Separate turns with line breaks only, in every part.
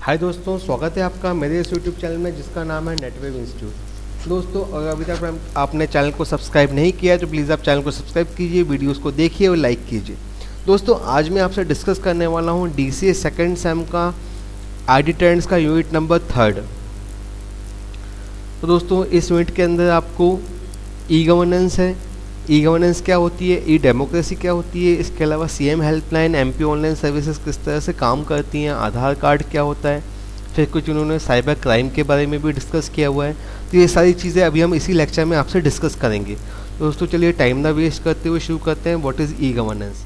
हाय दोस्तों, स्वागत है आपका मेरे इस यूट्यूब चैनल में जिसका नाम है नेटवेव इंस्टीट्यूट। दोस्तों, अगर अभी तक आपने चैनल को सब्सक्राइब नहीं किया है तो प्लीज़ आप चैनल को सब्सक्राइब कीजिए, वीडियोस को देखिए और लाइक कीजिए। दोस्तों, आज मैं आपसे डिस्कस करने वाला हूँ DCA सेकेंड सेम का ID ट्रेंड्स का यूनिट नंबर 3। तो दोस्तों, इस यूनिट के अंदर आपको ई गवर्नेंस है, ई गवर्नेंस क्या होती है, ई डेमोक्रेसी क्या होती है, इसके अलावा CM helpline, MP online services किस तरह से काम करती हैं, आधार कार्ड क्या होता है, फिर कुछ उन्होंने साइबर क्राइम के बारे में भी डिस्कस किया हुआ है। तो ये सारी चीज़ें अभी हम इसी लेक्चर में आपसे डिस्कस करेंगे। तो दोस्तों, चलिए टाइम ना वेस्ट करते हुए शुरू करते हैं। What is e governance.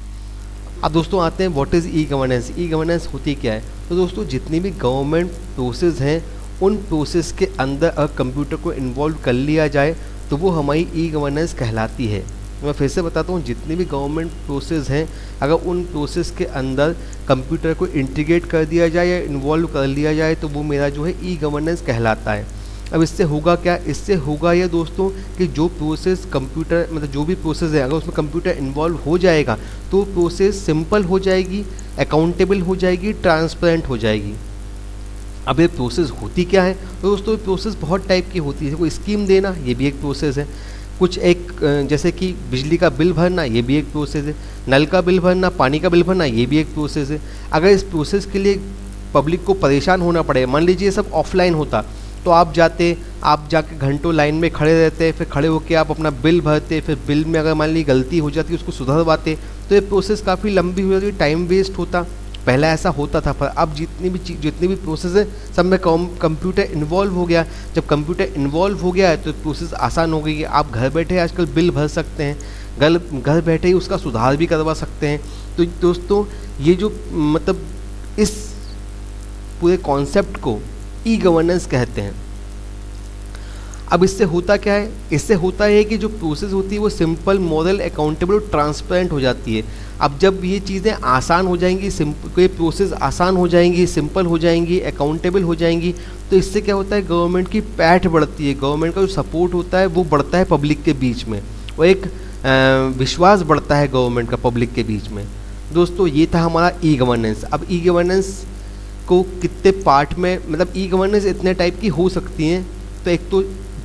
अब दोस्तों आते हैं what is e governance. E governance होती क्या है। तो दोस्तों, जितनी भी गवर्नमेंट प्रोसेस हैं उन प्रोसेस के अंदर अगर कंप्यूटर को इन्वॉल्व कर लिया जाए तो वो हमारी ई गवर्नेंस कहलाती है। मैं फिर से बताता हूँ, जितनी भी गवर्नमेंट प्रोसेस हैं अगर उन प्रोसेस के अंदर कंप्यूटर को इंटीग्रेट कर दिया जाए या इन्वॉल्व कर लिया जाए तो वो मेरा जो है ई गवर्नेंस कहलाता है। अब इससे होगा क्या, इससे होगा ये दोस्तों कि जो प्रोसेस कंप्यूटर मतलब जो भी प्रोसेस है अगर उसमें कंप्यूटर इन्वॉल्व हो जाएगा तो प्रोसेस सिंपल हो जाएगी, अकाउंटेबल हो जाएगी, ट्रांसपेरेंट हो जाएगी। अब ये प्रोसेस होती क्या है। तो दोस्तों, प्रोसेस बहुत टाइप की होती है। कोई स्कीम देना, ये भी एक प्रोसेस है। कुछ एक जैसे कि बिजली का बिल भरना, ये भी एक प्रोसेस है। नल का बिल भरना, पानी का बिल भरना, ये भी एक प्रोसेस है। अगर इस प्रोसेस के लिए पब्लिक को परेशान होना पड़े, मान लीजिए सब ऑफलाइन होता तो आप जाके घंटों लाइन में खड़े रहते, फिर खड़े होकर आप अपना बिल भरते, फिर बिल में अगर मान ली गलती हो जाती उसको सुधरवाते, तो ये प्रोसेस काफ़ी लंबी हो जाती, टाइम वेस्ट होता। पहला ऐसा होता था, पर अब जितनी भी प्रोसेस है सब में कंप्यूटर इन्वॉल्व हो गया। जब कंप्यूटर इन्वॉल्व हो गया है तो प्रोसेस आसान हो गई है। आप घर बैठे आजकल बिल भर सकते हैं, घर बैठे ही उसका सुधार भी करवा सकते हैं। तो दोस्तों, ये जो मतलब इस पूरे कॉन्सेप्ट को ई गवर्नेंस कहते हैं। अब इससे होता क्या है, इससे होता है कि जो प्रोसेस होती है वो सिंपल, मॉरल, अकाउंटेबल और ट्रांसपेरेंट हो जाती है। अब जब ये चीज़ें आसान हो जाएंगी, कोई प्रोसेस आसान हो जाएंगी, सिंपल हो जाएंगी, अकाउंटेबल हो जाएंगी, तो इससे क्या होता है, गवर्नमेंट की पैठ बढ़ती है, गवर्नमेंट का जो सपोर्ट होता है वो बढ़ता है पब्लिक के बीच में, और एक विश्वास बढ़ता है गवर्नमेंट का पब्लिक के बीच में। दोस्तों, ये था हमारा ई गवर्नेंस। अब ई गवर्नेंस को कितने पार्ट में, मतलब ई गवर्नेंस इतने टाइप की हो सकती हैं। तो एक तो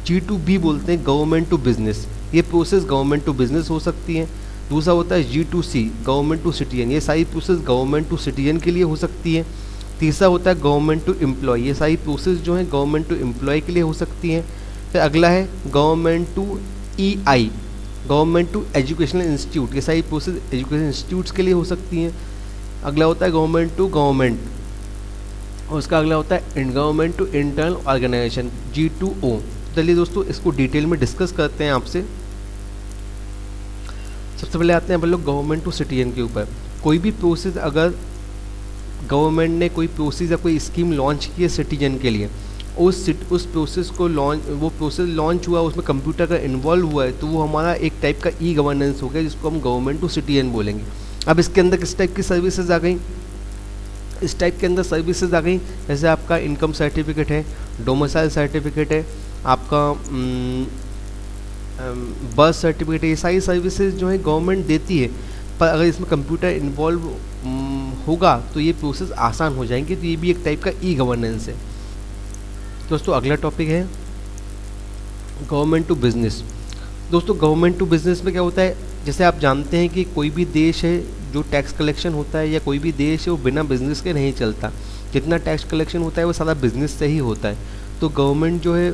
G2B बोलते हैं, गवर्नमेंट टू बिजनेस, ये प्रोसेस गवर्नमेंट टू बिजनेस हो सकती हैं। दूसरा होता है G2C, गवर्नमेंट टू सिटीजन, ये सारी प्रोसेस गवर्नमेंट टू सिटीजन के लिए हो सकती है। तीसरा होता है गवर्नमेंट टू एम्प्लॉय, ये सारी प्रोसेस जो है गवर्नमेंट टू एम्प्लॉय के लिए हो सकती हैं। फिर अगला है government to EI, government to educational institute, ये सारी प्रोसेस एजुकेशन इंस्टीट्यूट्स के लिए हो सकती हैं। अगला होता है गवर्नमेंट टू गवर्नमेंट, और उसका अगला होता है government to internal organisation, G2O। चलिए दोस्तों, इसको डिटेल में डिस्कस करते हैं आपसे। सबसे पहले आते हैं हम लोग गवर्नमेंट टू सिटीजन के ऊपर। कोई भी प्रोसेस अगर गवर्नमेंट ने कोई प्रोसेस या कोई स्कीम लॉन्च की है सिटीजन के लिए, उस प्रोसेस को वो प्रोसेस लॉन्च हुआ, उसमें कंप्यूटर का इन्वॉल्व हुआ है, तो वो हमारा एक टाइप का ई गवर्नेंस हो गया, जिसको हम गवर्नमेंट टू सिटीजन बोलेंगे। अब इसके अंदर किस टाइप की सर्विसेज आ गई, इस टाइप के अंदर सर्विसेज आ गई, जैसे आपका इनकम सर्टिफिकेट है, डोमिसाइल सर्टिफिकेट है, आपका बर्थ सर्टिफिकेट है। ये सारी सर्विसेज जो है गवर्नमेंट देती है, पर अगर इसमें कंप्यूटर इन्वॉल्व होगा तो ये प्रोसेस आसान हो जाएंगे। तो ये भी एक टाइप का ई गवर्नेंस है। दोस्तों, अगला टॉपिक है गवर्नमेंट टू बिजनेस। दोस्तों, गवर्नमेंट टू बिजनेस में क्या होता है, जैसे आप जानते हैं कि कोई भी देश है जो टैक्स कलेक्शन होता है, या कोई भी देश है वो बिना बिजनेस के नहीं चलता। जितना टैक्स कलेक्शन होता है वो सारा बिजनेस से ही होता है। तो गवर्नमेंट जो है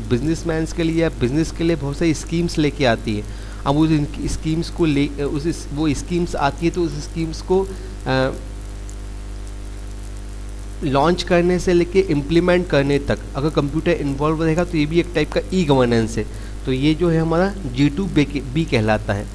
बिजनेसमैन्स के लिए या बिज़नेस के लिए बहुत सारी स्कीम्स लेके आती है। अब उस स्कीम्स को वो स्कीम्स आती है, तो उस स्कीम्स को लॉन्च करने से लेके इम्प्लीमेंट करने तक अगर कंप्यूटर इन्वॉल्व रहेगा तो ये भी एक टाइप का ई गवर्नेंस है। तो ये जो है हमारा G2B कहलाता है।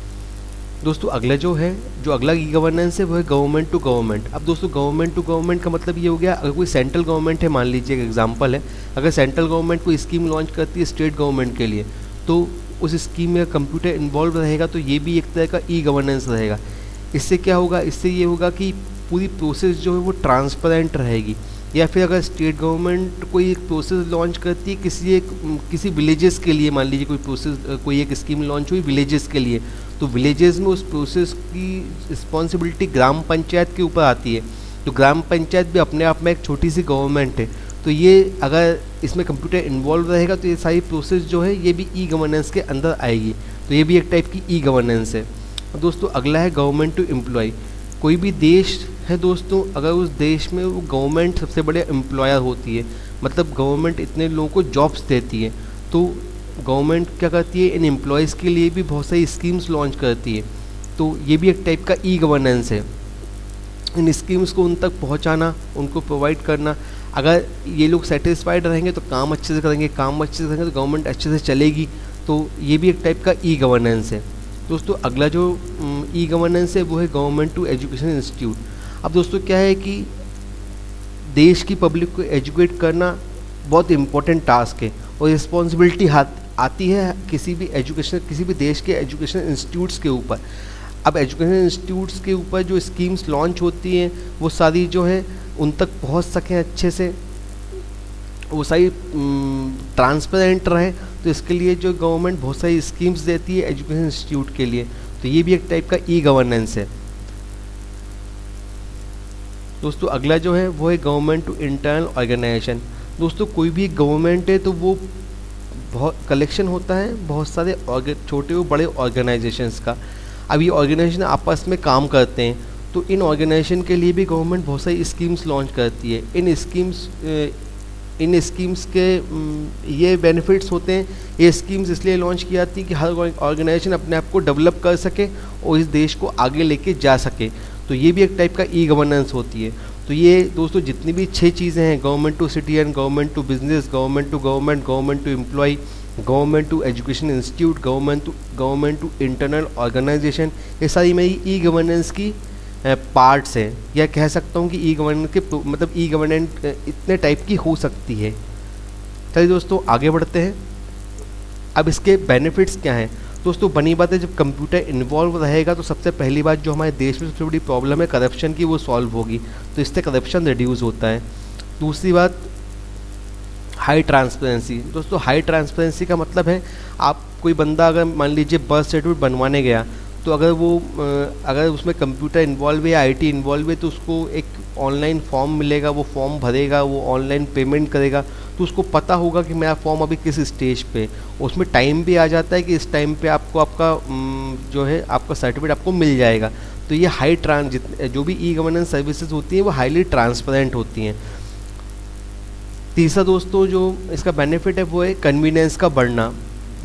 दोस्तों, अगला जो अगला ई गवर्नेंस है वो है गवर्नमेंट टू गवर्नमेंट। अब दोस्तों, गवर्नमेंट टू गवर्नमेंट का मतलब ये हो गया, अगर कोई सेंट्रल गवर्नमेंट है, मान लीजिए एक एग्जांपल है, अगर सेंट्रल गवर्नमेंट कोई स्कीम लॉन्च करती है स्टेट गवर्नमेंट के लिए, तो उस स्कीम में कंप्यूटर इन्वॉल्व रहेगा तो ये भी एक तरह का ई गवर्नेंस रहेगा। इससे क्या होगा, इससे ये होगा कि पूरी प्रोसेस जो है वो ट्रांसपेरेंट रहेगी। या फिर अगर स्टेट गवर्नमेंट कोई एक प्रोसेस लॉन्च करती है किसी विलेजेस के लिए, मान लीजिए कोई एक स्कीम लॉन्च हुई विलेजेस के लिए, तो विलेजेस में उस प्रोसेस की रिस्पॉन्सिबिलिटी ग्राम पंचायत के ऊपर आती है। तो ग्राम पंचायत भी अपने आप में एक छोटी सी गवर्नमेंट है। तो ये अगर इसमें कंप्यूटर इन्वॉल्व रहेगा तो ये सारी प्रोसेस जो है ये भी ई गवर्नेंस के अंदर आएगी। तो ये भी एक टाइप की ई गवर्नेंस है। और दोस्तों अगला है गवर्नमेंट टू एम्प्लॉय। कोई भी देश है दोस्तों, अगर उस देश में वो गवर्नमेंट सबसे बड़े एम्प्लॉयर होती है, मतलब गवर्नमेंट इतने लोगों को जॉब्स देती है, तो गवर्नमेंट क्या करती है, इन एम्प्लॉयज़ के लिए भी बहुत सारी स्कीम्स लॉन्च करती है। तो ये भी एक टाइप का ई गवर्नेंस है। इन स्कीम्स को उन तक पहुंचाना, उनको प्रोवाइड करना। अगर ये लोग सेटिस्फाइड रहेंगे तो काम अच्छे से करेंगे, काम अच्छे से करेंगे तो गवर्नमेंट अच्छे से चलेगी। तो ये भी एक टाइप का ई गवर्नेंस है। दोस्तों अगला जो ई गवर्नेंस है वो है गवर्नमेंट टू एजुकेशन इंस्टीट्यूट। अब दोस्तों क्या है कि देश की पब्लिक को एजुकेट करना बहुत इम्पोर्टेंट टास्क है और रिस्पॉन्सिबिलिटी आती है किसी भी देश के एजुकेशन इंस्टीट्यूट्स के ऊपर। अब एजुकेशन इंस्टीट्यूट्स के ऊपर जो स्कीम्स लॉन्च होती हैं वो सारी जो है उन तक पहुंच सकें अच्छे से, वो सारी ट्रांसपेरेंट रहें। तो इसके लिए जो गवर्नमेंट बहुत सारी स्कीम्स देती है एजुकेशन इंस्टीट्यूट के लिए, तो ये भी एक टाइप का ई गवर्नेंस है। दोस्तों अगला जो है वो है गवर्नमेंट टू इंटरनल ऑर्गेनाइजेशन। दोस्तों कोई भी गवर्नमेंट है तो वो बहुत कलेक्शन होता है बहुत सारे छोटे और बड़े ऑर्गेनाइजेशंस का। अब ये ऑर्गेनाइजेशन आपस में काम करते हैं, तो इन ऑर्गेनाइजेशन के लिए भी गवर्नमेंट बहुत सारी स्कीम्स लॉन्च करती है। इन स्कीम्स के ये बेनिफिट्स होते हैं। ये स्कीम्स इसलिए लॉन्च की जाती है कि हर ऑर्गेनाइजेशन अपने आप को डेवलप कर सके और इस देश को आगे लेके जा सके। तो ये भी एक टाइप का ई गवर्नेंस होती है। तो ये दोस्तों जितनी भी 6 चीज़ें हैं, government to citizen, government to business, government to government, government to employ, government to education institute, government to internal organisation, ये सारी मेरी ई गवर्नेंस की पार्ट्स हैं। या कह सकता हूँ कि ई गवर्नेंस के मतलब ई गवर्नेंस इतने टाइप की हो सकती है। चलिए दोस्तों आगे बढ़ते हैं। अब इसके बेनिफिट्स क्या हैं। दोस्तों बनी बात है, जब कंप्यूटर इन्वॉल्व रहेगा तो सबसे पहली बात जो हमारे देश में सबसे बड़ी प्रॉब्लम है करप्शन की, वो सॉल्व होगी। तो इससे करप्शन रिड्यूस होता है। दूसरी बात हाई ट्रांसपेरेंसी। दोस्तों हाई ट्रांसपेरेंसी का मतलब है आप कोई बंदा अगर मान लीजिए बर्थ सर्टिफिकेट बनवाने गया, तो अगर उसमें कंप्यूटर इन्वॉल्व है, आईटी इन्वॉल्व है, तो उसको एक ऑनलाइन फॉर्म मिलेगा, वो फॉर्म भरेगा, वो ऑनलाइन पेमेंट करेगा, तो उसको पता होगा कि मेरा फॉर्म अभी किस स्टेज पे। उसमें टाइम भी आ जाता है कि इस टाइम पे आपको आपका जो है आपका सर्टिफिकेट आपको मिल जाएगा। तो ये जो भी ई गवर्नेंस सर्विसेज होती हैं वो हाईली ट्रांसपेरेंट होती हैं। तीसरा दोस्तों जो इसका बेनिफिट है वो है कन्वीनियंस का बढ़ना।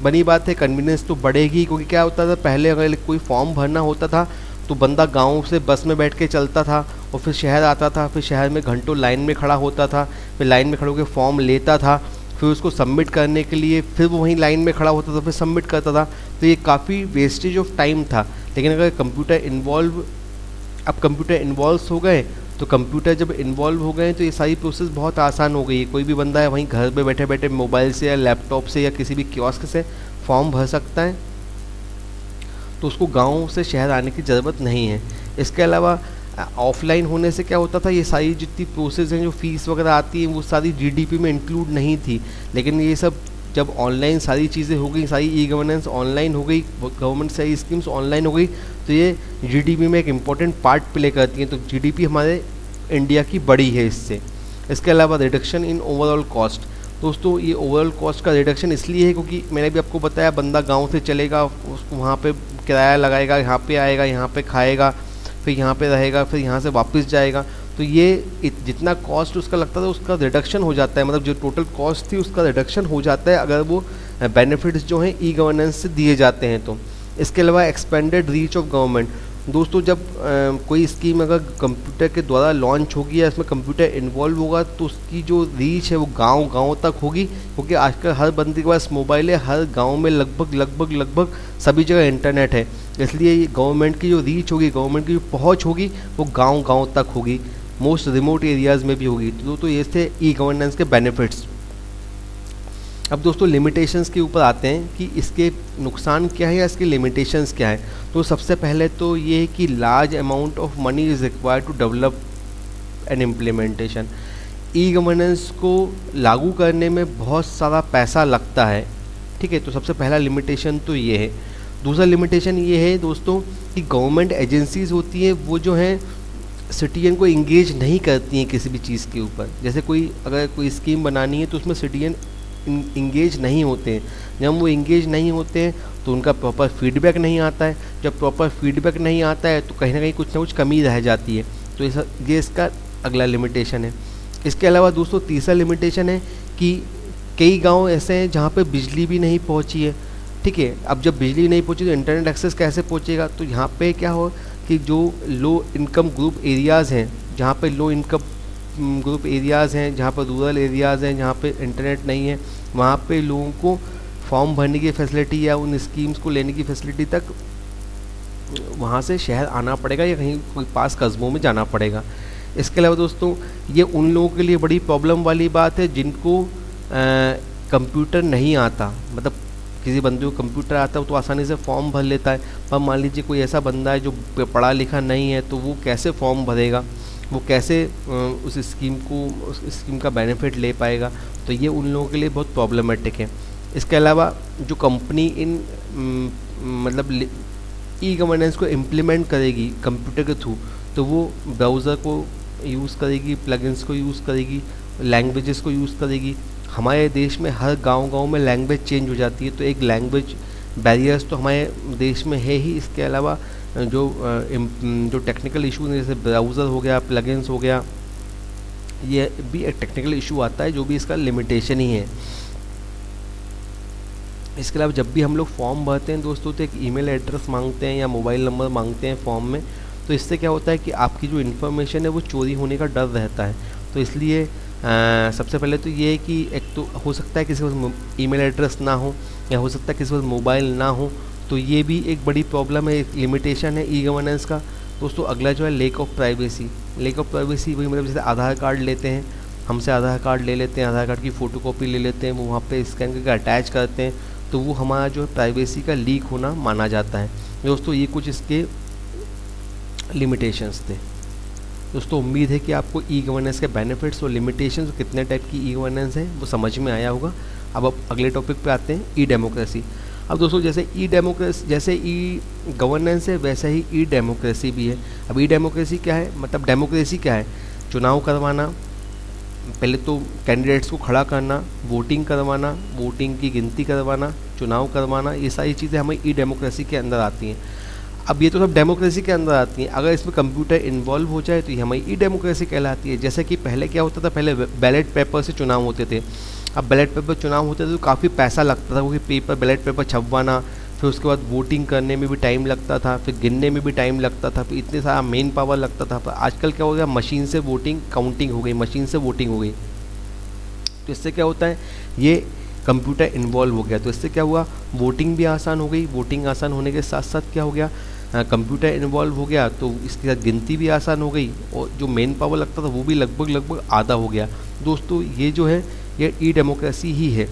बनी बात है कन्वीनियंस तो बढ़ेगी, क्योंकि क्या होता था पहले अगर कोई फॉर्म भरना होता था तो बंदा गांव से बस में बैठ के चलता था और फिर शहर आता था, फिर शहर में घंटों लाइन में खड़ा होता था, फिर लाइन में खड़े होकर फॉर्म लेता था, फिर उसको सबमिट करने के लिए फिर वो वहीं लाइन में खड़ा होता था, फिर सबमिट करता था। तो ये काफ़ी वेस्टेज ऑफ टाइम था। लेकिन अगर कंप्यूटर इन्वॉल्व हो गए, तो कंप्यूटर जब इन्वॉल्व हो गए तो ये सारी प्रोसेस बहुत आसान हो गई है। कोई भी बंदा है वहीं घर पे बैठे बैठे मोबाइल से या लैपटॉप से या किसी भी कियोस्क से फॉर्म भर सकता है, तो उसको गांव से शहर आने की ज़रूरत नहीं है। इसके अलावा ऑफलाइन होने से क्या होता था, ये सारी जितनी प्रोसेस हैं जो फीस वगैरह आती हैं वो सारी जीडीपी में इंक्लूड नहीं थी। लेकिन ये सब जब ऑनलाइन सारी चीज़ें हो गई, सारी ई गवर्नेंस ऑनलाइन हो गई, गवर्नमेंट सारी स्कीम्स ऑनलाइन हो गई, तो ये जीडीपी में एक इम्पॉर्टेंट पार्ट प्ले करती हैं। तो जीडीपी हमारे इंडिया की बड़ी है इससे। इसके अलावा रिडक्शन इन ओवरऑल कॉस्ट। दोस्तों ये ओवरऑल कॉस्ट का रिडक्शन इसलिए है क्योंकि मैंने भी आपको बताया बंदा गांव से चलेगा, उसको वहाँ पे किराया लगाएगा, यहाँ पे आएगा, यहाँ पे खाएगा, फिर यहाँ पे रहेगा, फिर यहाँ से वापस जाएगा। तो ये जितना कॉस्ट उसका लगता था उसका रिडक्शन हो जाता है, मतलब जो टोटल कॉस्ट थी उसका रिडक्शन हो जाता है अगर वो बेनिफिट्स जो हैं ई गवर्नेंस से दिए जाते हैं तो। इसके अलावा एक्सपेंडेड रीच ऑफ गवर्नमेंट। दोस्तों जब कोई स्कीम अगर कंप्यूटर के द्वारा लॉन्च होगी या इसमें कंप्यूटर इन्वॉल्व होगा तो उसकी जो रीच है वो गांव तक होगी, क्योंकि आजकल हर बंदे के पास मोबाइल है, हर गांव में लगभग सभी जगह इंटरनेट है। इसलिए गवर्नमेंट की जो रीच होगी, गवर्नमेंट की जो पहुंच होगी वो गांव तक होगी, मोस्ट रिमोट एरियाज़ में भी होगी। तो ये थे ई गवर्नेंस के बेनिफिट्स। अब दोस्तों लिमिटेशंस के ऊपर आते हैं कि इसके नुकसान क्या है या इसके लिमिटेशंस क्या है। तो सबसे पहले तो ये है कि large amount of money is required to develop an implementation. E governance को लागू करने में बहुत सारा पैसा लगता है, ठीक है। तो सबसे पहला लिमिटेशन तो ये है। दूसरा लिमिटेशन ये है दोस्तों कि गवर्नमेंट एजेंसीज़ होती हैं वो जो हैं सिटीजन को इंगेज नहीं करती हैं किसी भी चीज़ के ऊपर। जैसे कोई अगर कोई स्कीम बनानी है तो उसमें सिटीजन इंगेज नहीं होते हैं। जब वो इंगेज नहीं होते हैं तो उनका प्रॉपर फीडबैक नहीं आता है। जब प्रॉपर फीडबैक नहीं आता है तो कहीं ना कुछ कमी रह जाती है। तो ये इसका अगला लिमिटेशन है। इसके अलावा दोस्तों तीसरा लिमिटेशन है कि कई गांव ऐसे हैं जहाँ पे बिजली भी नहीं पहुँची है। ठीक है, अब जब बिजली नहीं पहुँची तो इंटरनेट एक्सेस कैसे पहुँचेगा? तो यहाँ पे क्या हो कि जो लो इनकम ग्रुप एरियाज़ हैं, जहाँ पे लो इनकम ग्रुप एरियाज़ हैं, जहाँ पर रूरल एरियाज़ हैं, जहाँ पे इंटरनेट नहीं है, वहाँ पे लोगों को फॉर्म भरने की फैसिलिटी या उन स्कीम्स को लेने की फैसिलिटी तक वहाँ से शहर आना पड़ेगा या कहीं कोई पास कस्बों में जाना पड़ेगा। इसके अलावा दोस्तों ये उन लोगों के लिए बड़ी प्रॉब्लम वाली बात है जिनको कंप्यूटर नहीं आता। मतलब किसी बंदे को कंप्यूटर आता है तो आसानी से फॉर्म भर लेता है, पर मान लीजिए कोई ऐसा बंदा है जो पढ़ा लिखा नहीं है तो वो कैसे फॉर्म भरेगा, वो कैसे उस स्कीम का बेनिफिट ले पाएगा? तो ये उन लोगों के लिए बहुत प्रॉब्लमेटिक है। इसके अलावा जो कंपनी इन मतलब ई गवर्नेंस को इम्प्लीमेंट करेगी कंप्यूटर के थ्रू, तो वो ब्राउज़र को यूज़ करेगी, प्लगइन्स को यूज़ करेगी, लैंग्वेजेस को यूज़ करेगी। हमारे देश में हर गांव में लैंग्वेज चेंज हो जाती है, तो एक लैंग्वेज बैरियर्स तो हमारे देश में है ही। इसके अलावा जो टेक्निकल इशू हैं जैसे ब्राउज़र हो गया, प्लगइन्स हो गया, ये भी एक टेक्निकल इशू आता है जो भी इसका लिमिटेशन ही है। इसके अलावा जब भी हम लोग फॉर्म भरते हैं दोस्तों तो एक ईमेल एड्रेस मांगते हैं या मोबाइल नंबर मांगते हैं फॉर्म में। तो इससे क्या होता है कि आपकी जो इन्फॉर्मेशन है वो चोरी होने का डर रहता है। तो इसलिए सबसे पहले तो ये है कि एक तो हो सकता है किसी के पास ईमेल एड्रेस ना हो, या हो सकता है किसी के पास मोबाइल ना हो, तो ये भी एक बड़ी प्रॉब्लम है, एक लिमिटेशन है ई गवर्नेंस का। दोस्तों अगला जो है lake of privacy. Lake of privacy वही मतलब जैसे आधार कार्ड लेते हैं, हमसे आधार कार्ड ले लेते हैं, आधार कार्ड की फ़ोटोकॉपी ले लेते हैं, वो वहाँ पे स्कैन करके अटैच करते हैं, तो वो हमारा जो है प्राइवेसी का लीक होना माना जाता है। दोस्तों ये कुछ इसके लिमिटेशंस थे। दोस्तों उम्मीद है कि आपको ई गवर्नेंस के बेनिफिट्स और लिमिटेशंस, कितने टाइप की ई गवर्नेंस है वो समझ में आया होगा। अब अगले टॉपिक पे आते हैं, ई डेमोक्रेसी। अब दोस्तों जैसे ई गवर्नेंस है वैसे ही ई डेमोक्रेसी भी है। अब ई डेमोक्रेसी क्या है? मतलब डेमोक्रेसी क्या है? चुनाव करवाना, पहले तो कैंडिडेट्स को खड़ा करना, वोटिंग करवाना, वोटिंग की गिनती करवाना, चुनाव करवाना, ये सारी चीज़ें हमें ई डेमोक्रेसी के अंदर आती हैं। अब ये तो सब डेमोक्रेसी के अंदर आती हैं। अगर इसमें कंप्यूटर इन्वॉल्व हो जाए तो ये हमारी ई डेमोक्रेसी कहलाती है। जैसे कि पहले क्या होता था, पहले बैलेट पेपर से चुनाव होते थे। अब बैलेट पेपर चुनाव होते थे तो काफ़ी पैसा लगता था, क्योंकि बैलेट पेपर छपवाना, फिर उसके बाद वोटिंग करने में भी टाइम लगता था, फिर गिनने में भी टाइम लगता था, फिर इतने सारा मेन पावर लगता था। पर आजकल क्या हो गया, मशीन से वोटिंग काउंटिंग हो गई, मशीन से वोटिंग हो गई। तो इससे क्या होता है, ये कंप्यूटर इन्वॉल्व हो गया, तो इससे क्या हुआ, वोटिंग भी आसान हो गई। वोटिंग आसान होने के साथ साथ क्या हो गया, कंप्यूटर इन्वॉल्व हो गया तो इसके साथ गिनती भी आसान हो गई, और जो मेन पावर लगता था वो भी लगभग आधा हो गया। दोस्तों ये जो है ये ई डेमोक्रेसी ही है।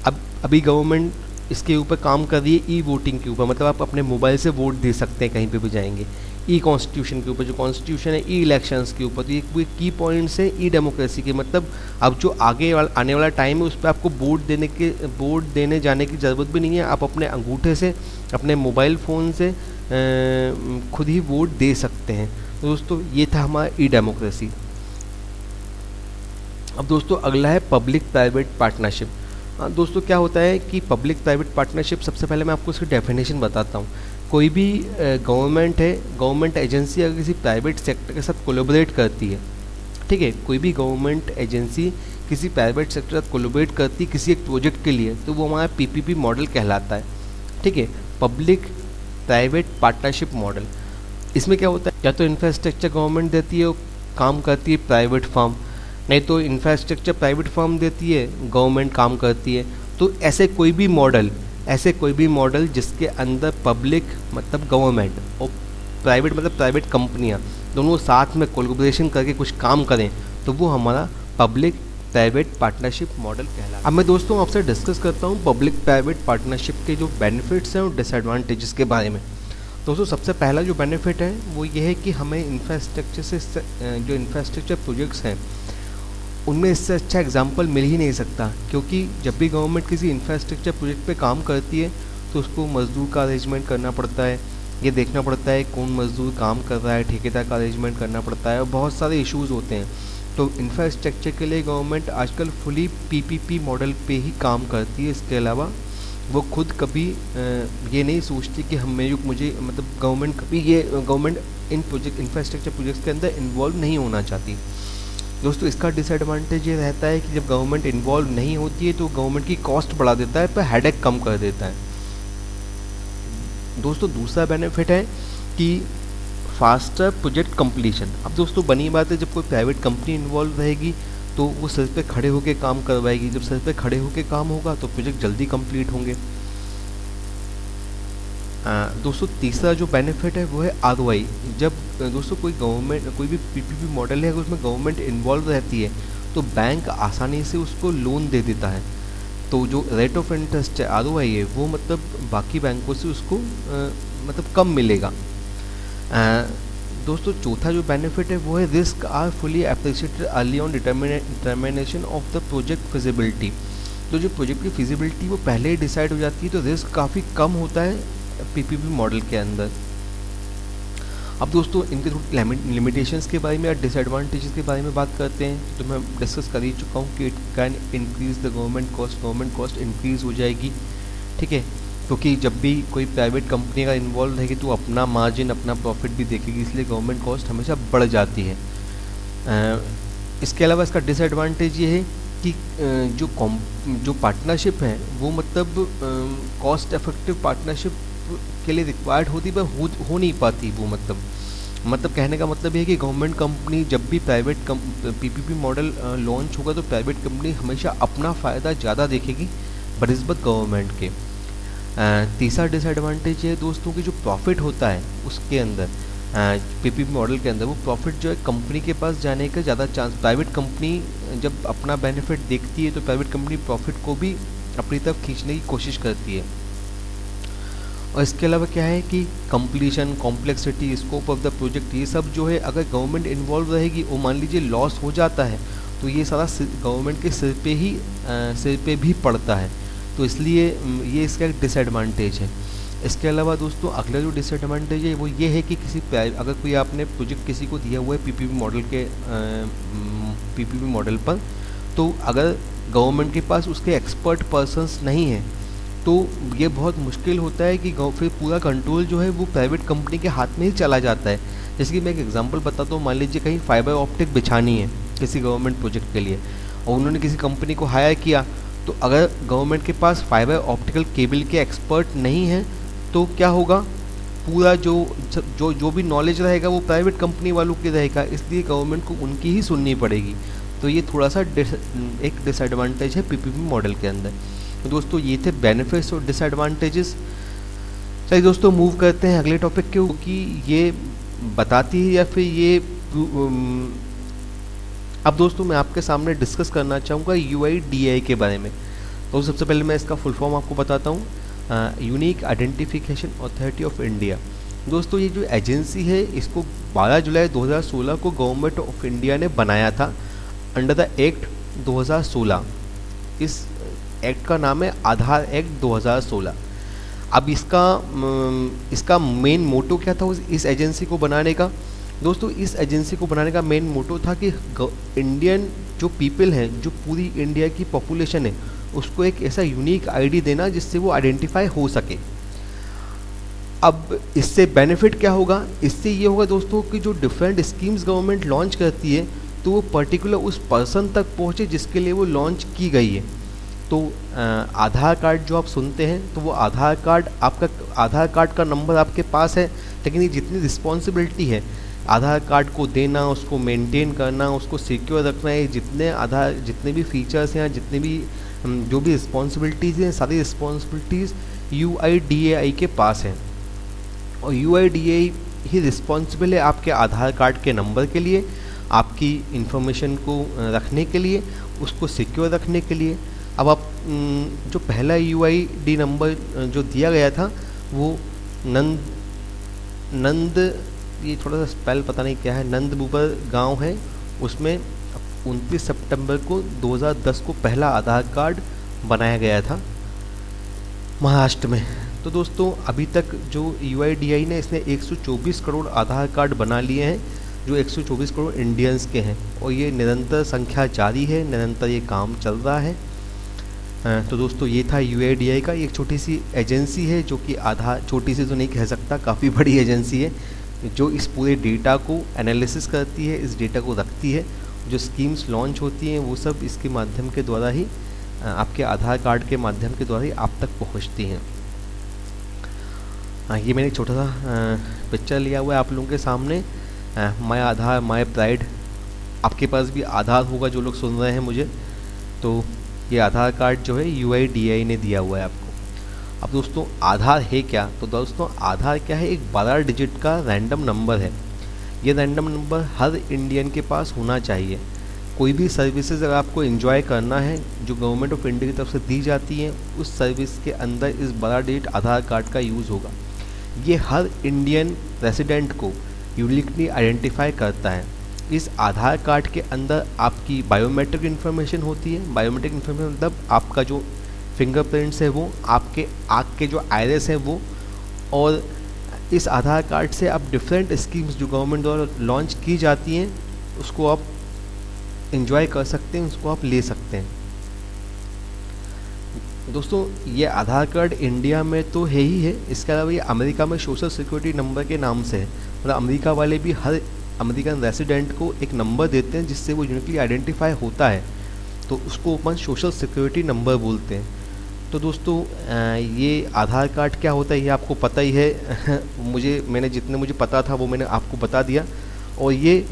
अब अभी गवर्नमेंट इसके ऊपर काम कर रही है, ई वोटिंग के ऊपर, मतलब आप अपने मोबाइल से वोट दे सकते हैं, कहीं पे भी जाएंगे। ई कॉन्स्टिट्यूशन के ऊपर, जो कॉन्स्टिट्यूशन है, ई इलेक्शंस के ऊपर, तो ये की पॉइंट्स हैं ई डेमोक्रेसी के। मतलब अब जो आने वाला टाइम है उस पर आपको वोट देने जाने की ज़रूरत भी नहीं है। आप अपने अंगूठे से, अपने मोबाइल फ़ोन से खुद ही वोट दे सकते हैं। तो दोस्तों ये था हमारा ई डेमोक्रेसी। अब दोस्तों अगला है पब्लिक प्राइवेट पार्टनरशिप। दोस्तों क्या होता है कि पब्लिक प्राइवेट पार्टनरशिप, सबसे पहले मैं आपको इसकी डेफिनेशन बताता हूँ। कोई भी गवर्नमेंट है, गवर्नमेंट एजेंसी अगर किसी प्राइवेट सेक्टर के साथ कोलैबोरेट करती है, ठीक है, कोई भी गवर्नमेंट एजेंसी किसी प्राइवेट सेक्टर के साथ कोलैबोरेट करती है किसी एक प्रोजेक्ट के लिए, तो वो हमारा पीपीपी मॉडल कहलाता है। ठीक है, पब्लिक प्राइवेट पार्टनरशिप मॉडल। इसमें क्या होता है, या तो इंफ्रास्ट्रक्चर गवर्नमेंट देती है, काम करती है प्राइवेट फर्म, नहीं तो इंफ्रास्ट्रक्चर प्राइवेट फर्म देती है, गवर्नमेंट काम करती है। तो ऐसे कोई भी मॉडल जिसके अंदर पब्लिक मतलब गवर्नमेंट और प्राइवेट मतलब प्राइवेट कंपनियां दोनों साथ में कोलैबोरेशन करके कुछ काम करें, तो वो हमारा पब्लिक प्राइवेट पार्टनरशिप मॉडल कहलाता है। अब मैं दोस्तों आपसे डिस्कस करता हूँ पब्लिक प्राइवेट पार्टनरशिप के जो बेनिफिट्स हैं और डिसएडवांटेजेस के बारे में। दोस्तों सबसे पहला जो बेनिफिट है वो ये है कि हमें इंफ्रास्ट्रक्चर से, जो इंफ्रास्ट्रक्चर प्रोजेक्ट्स हैं उनमें इससे अच्छा एग्जाम्पल मिल ही नहीं सकता, क्योंकि जब भी गवर्नमेंट किसी इंफ्रास्ट्रक्चर प्रोजेक्ट पे काम करती है तो उसको मजदूर का अरेंजमेंट करना पड़ता है, ये देखना पड़ता है कौन मजदूर काम कर रहा है, ठेकेदार का अरेंजमेंट करना पड़ता है और बहुत सारे इश्यूज़ होते हैं। तो इंफ्रास्ट्रक्चर के लिए गवर्नमेंट आजकल फुली पीपीपी मॉडल पे ही काम करती है। इसके अलावा वो खुद कभी ये नहीं सोचती कि मुझे मतलब government in project infrastructure projects के अंदर इन्वॉल्व नहीं होना चाहती। दोस्तों इसका डिसएडवांटेज ये रहता है कि जब गवर्नमेंट इन्वॉल्व नहीं होती है तो गवर्नमेंट की कॉस्ट बढ़ा देता है, पर हेडेक कम कर देता है। दोस्तों दूसरा बेनिफिट है कि फास्टर प्रोजेक्ट कंप्लीशन। अब दोस्तों बनी बात है, जब कोई प्राइवेट कंपनी इन्वॉल्व रहेगी तो वो सिर पे खड़े होकर काम करवाएगी। जब सिर पे खड़े होकर काम होगा तो प्रोजेक्ट जल्दी कंप्लीट होंगे। दोस्तों तीसरा जो बेनिफिट है वो है ROI। जब दोस्तों कोई भी पीपीपी मॉडल है, अगर उसमें गवर्नमेंट इन्वॉल्व रहती है तो बैंक आसानी से उसको लोन दे देता है। तो जो रेट ऑफ इंटरेस्ट है, ROI है, वो मतलब बाकी बैंकों से उसको मतलब कम मिलेगा। दोस्तों चौथा जो बेनिफिट है वो है risk are fully appreciated early on determination of the project feasibility. तो जो प्रोजेक्ट की फिजिबिलिटी वो पहले ही डिसाइड हो जाती है, तो रिस्क काफ़ी कम होता है पीपीपी मॉडल के अंदर। अब दोस्तों इनके थोड़ी लिमिटेशंस के बारे में या डिसएडवांटेजेस के बारे में बात करते हैं। तो मैं डिस्कस कर ही चुका हूँ कि it can increase the government cost increase हो जाएगी, ठीक है, क्योंकि जब भी कोई प्राइवेट कंपनी का इन्वॉल्व रहेगी तो अपना मार्जिन अपना प्रॉफिट भी देखेगी, इसलिए गवर्नमेंट कॉस्ट हमेशा बढ़ जाती है। इसके अलावा इसका डिसएडवांटेज ये है कि जो पार्टनरशिप है वो मतलब कॉस्ट इफेक्टिव पार्टनरशिप के लिए रिक्वायर्ड होती पर हो नहीं पाती वो। मतलब कहने का मतलब ये है कि गवर्नमेंट कंपनी जब भी पीपीपी मॉडल लॉन्च होगा तो प्राइवेट कंपनी हमेशा अपना फ़ायदा ज़्यादा देखेगी बनिस्बत गवर्नमेंट के। तीसरा डिसएडवांटेज है दोस्तों कि जो प्रॉफिट होता है उसके अंदर पीपीपी मॉडल के अंदर वो प्रॉफिट जो है कंपनी के पास जाने का ज़्यादा चांस। प्राइवेट कंपनी जब अपना बेनिफिट देखती है तो प्राइवेट कंपनी प्रॉफिट को भी अपनी तरफ खींचने की कोशिश करती है। और इसके अलावा क्या है कि completion, complexity, scope of the project, ये सब जो है अगर गवर्नमेंट इन्वॉल्व रहेगी और मान लीजिए लॉस हो जाता है तो ये सारा गवर्नमेंट के सिर पे भी पड़ता है। तो इसलिए ये इसका एक डिसएडवांटेज है। इसके अलावा दोस्तों अगला जो डिसएडवांटेज है वो ये है कि अगर कोई आपने प्रोजेक्ट किसी को दिया हुआ है पीपीपी मॉडल पर, तो अगर गवर्नमेंट के पास उसके एक्सपर्ट पर्सन्स नहीं हैं तो ये बहुत मुश्किल होता है कि फिर पूरा कंट्रोल जो है वो प्राइवेट कंपनी के हाथ में ही चला जाता है। जैसे कि मैं एक एग्जांपल बताता हूँ, मान लीजिए कहीं फाइबर ऑप्टिक बिछानी है किसी गवर्नमेंट प्रोजेक्ट के लिए और उन्होंने किसी कंपनी को हायर किया, तो अगर गवर्नमेंट के पास फाइबर ऑप्टिकल केबल के एक्सपर्ट नहीं हैं तो क्या होगा, पूरा जो भी नॉलेज रहेगा वो प्राइवेट कंपनी वालों के रहेगा, इसलिए गवर्नमेंट को उनकी ही सुननी पड़ेगी। तो ये थोड़ा सा एक डिसएडवांटेज है पीपीपी मॉडल के अंदर। तो दोस्तों ये थे बेनिफिट्स और डिसएडवांटेजेस। चलिए दोस्तों मूव करते हैं अगले टॉपिक के, क्योंकि ये बताती है या फिर ये अब दोस्तों मैं आपके सामने डिस्कस करना चाहूँगा UIDAI के बारे में। तो सबसे पहले मैं इसका फुल फॉर्म आपको बताता हूँ, unique identification authority of India. दोस्तों ये जो एजेंसी है इसको 12 जुलाई 2016 को गवर्नमेंट ऑफ इंडिया ने बनाया था अंडर द एक्ट 2016। इस एक्ट का नाम है आधार एक्ट 2016। अब इसका मेन मोटो क्या था इस एजेंसी को बनाने का? दोस्तों इस एजेंसी को बनाने का मेन मोटो था कि इंडियन जो पीपल हैं, जो पूरी इंडिया की पॉपुलेशन है, उसको एक ऐसा यूनिक आईडी देना जिससे वो आइडेंटिफाई हो सके। अब इससे बेनिफिट क्या होगा? इससे ये होगा दोस्तों कि जो डिफरेंट स्कीम्स गवर्नमेंट लॉन्च करती है तो वो पर्टिकुलर उस पर्सन तक पहुँचे जिसके लिए वो लॉन्च की गई है। तो आधार कार्ड जो आप सुनते हैं तो वो आधार कार्ड का नंबर आपके पास है, लेकिन ये जितनी रिस्पॉन्सिबिलिटी है आधार कार्ड को देना, उसको मेंटेन करना, उसको सिक्योर रखना, ये जितने भी फीचर्स हैं, जितने भी जो भी रिस्पॉन्सिबिलिटीज़ हैं, सारी रिस्पॉन्सिबिलिटीज़ UIDAI के पास हैं। और UIDAI ही रिस्पॉन्सिबल है आपके आधार कार्ड के नंबर के लिए, आपकी इंफॉर्मेशन को रखने के लिए, उसको सिक्योर रखने के लिए। अब आप जो पहला UID नंबर जो दिया गया था वो नंद ये थोड़ा सा स्पेल पता नहीं क्या है, नंदबुबर गांव है, उसमें 29 सितंबर को 2010 को पहला आधार कार्ड बनाया गया था महाराष्ट्र में। तो दोस्तों अभी तक जो UIDAI ने इसने 124 करोड़ आधार कार्ड बना लिए हैं, जो 124 करोड़ इंडियंस के हैं, और ये निरंतर संख्या जारी है, निरंतर ये काम चल रहा है। तो दोस्तों ये था UIDAI का एक छोटी सी एजेंसी है, जो कि आधार, छोटी सी तो नहीं कह सकता, काफ़ी बड़ी एजेंसी है, जो इस पूरे डेटा को एनालिसिस करती है, इस डेटा को रखती है। जो स्कीम्स लॉन्च होती हैं वो सब इसके माध्यम के द्वारा ही, आपके आधार कार्ड के माध्यम के द्वारा ही आप तक पहुंचती हैं। ये मैंने एक छोटा सा पिक्चर लिया हुआ है आप लोगों के सामने, माय आधार माय प्राइड। आपके पास भी आधार होगा जो लोग सुन रहे हैं मुझे, तो ये आधार कार्ड जो है UIDAI ने दिया हुआ है आपको। अब दोस्तों आधार है क्या? तो दोस्तों आधार क्या है? एक 12 डिजिट का रैंडम नंबर है। ये रैंडम नंबर हर इंडियन के पास होना चाहिए। कोई भी सर्विसेज अगर आपको एंजॉय करना है जो गवर्नमेंट ऑफ इंडिया की तरफ से दी जाती हैं, उस सर्विस के अंदर इस 12 डिजिट आधार कार्ड का यूज़ होगा। ये हर इंडियन रेसिडेंट को यूनिकली आइडेंटिफाई करता है। इस आधार कार्ड के अंदर आपकी बायोमेट्रिक इन्फॉर्मेशन होती है। बायोमेट्रिक इन्फॉर्मेशन मतलब आपका जो फिंगरप्रिंट्स है वो, आपके आँख के जो आइरिस हैं वो, और इस आधार कार्ड से आप डिफरेंट स्कीम्स जो गवर्नमेंट द्वारा लॉन्च की जाती हैं उसको आप एंजॉय कर सकते हैं, उसको आप ले सकते हैं। दोस्तों ये आधार कार्ड इंडिया में तो है ही है, इसके अलावा ये अमेरिका में सोशल सिक्योरिटी नंबर के नाम से है। मतलब अमेरिका वाले भी हर अमेरिकन रेसिडेंट को एक नंबर देते हैं जिससे वो यूनिकली आइडेंटिफाई होता है, तो उसको अपन सोशल सिक्योरिटी नंबर बोलते हैं। तो दोस्तों ये आधार कार्ड क्या होता है ये आपको पता ही है मैंने जितने मुझे पता था वो मैंने आपको बता दिया। और ये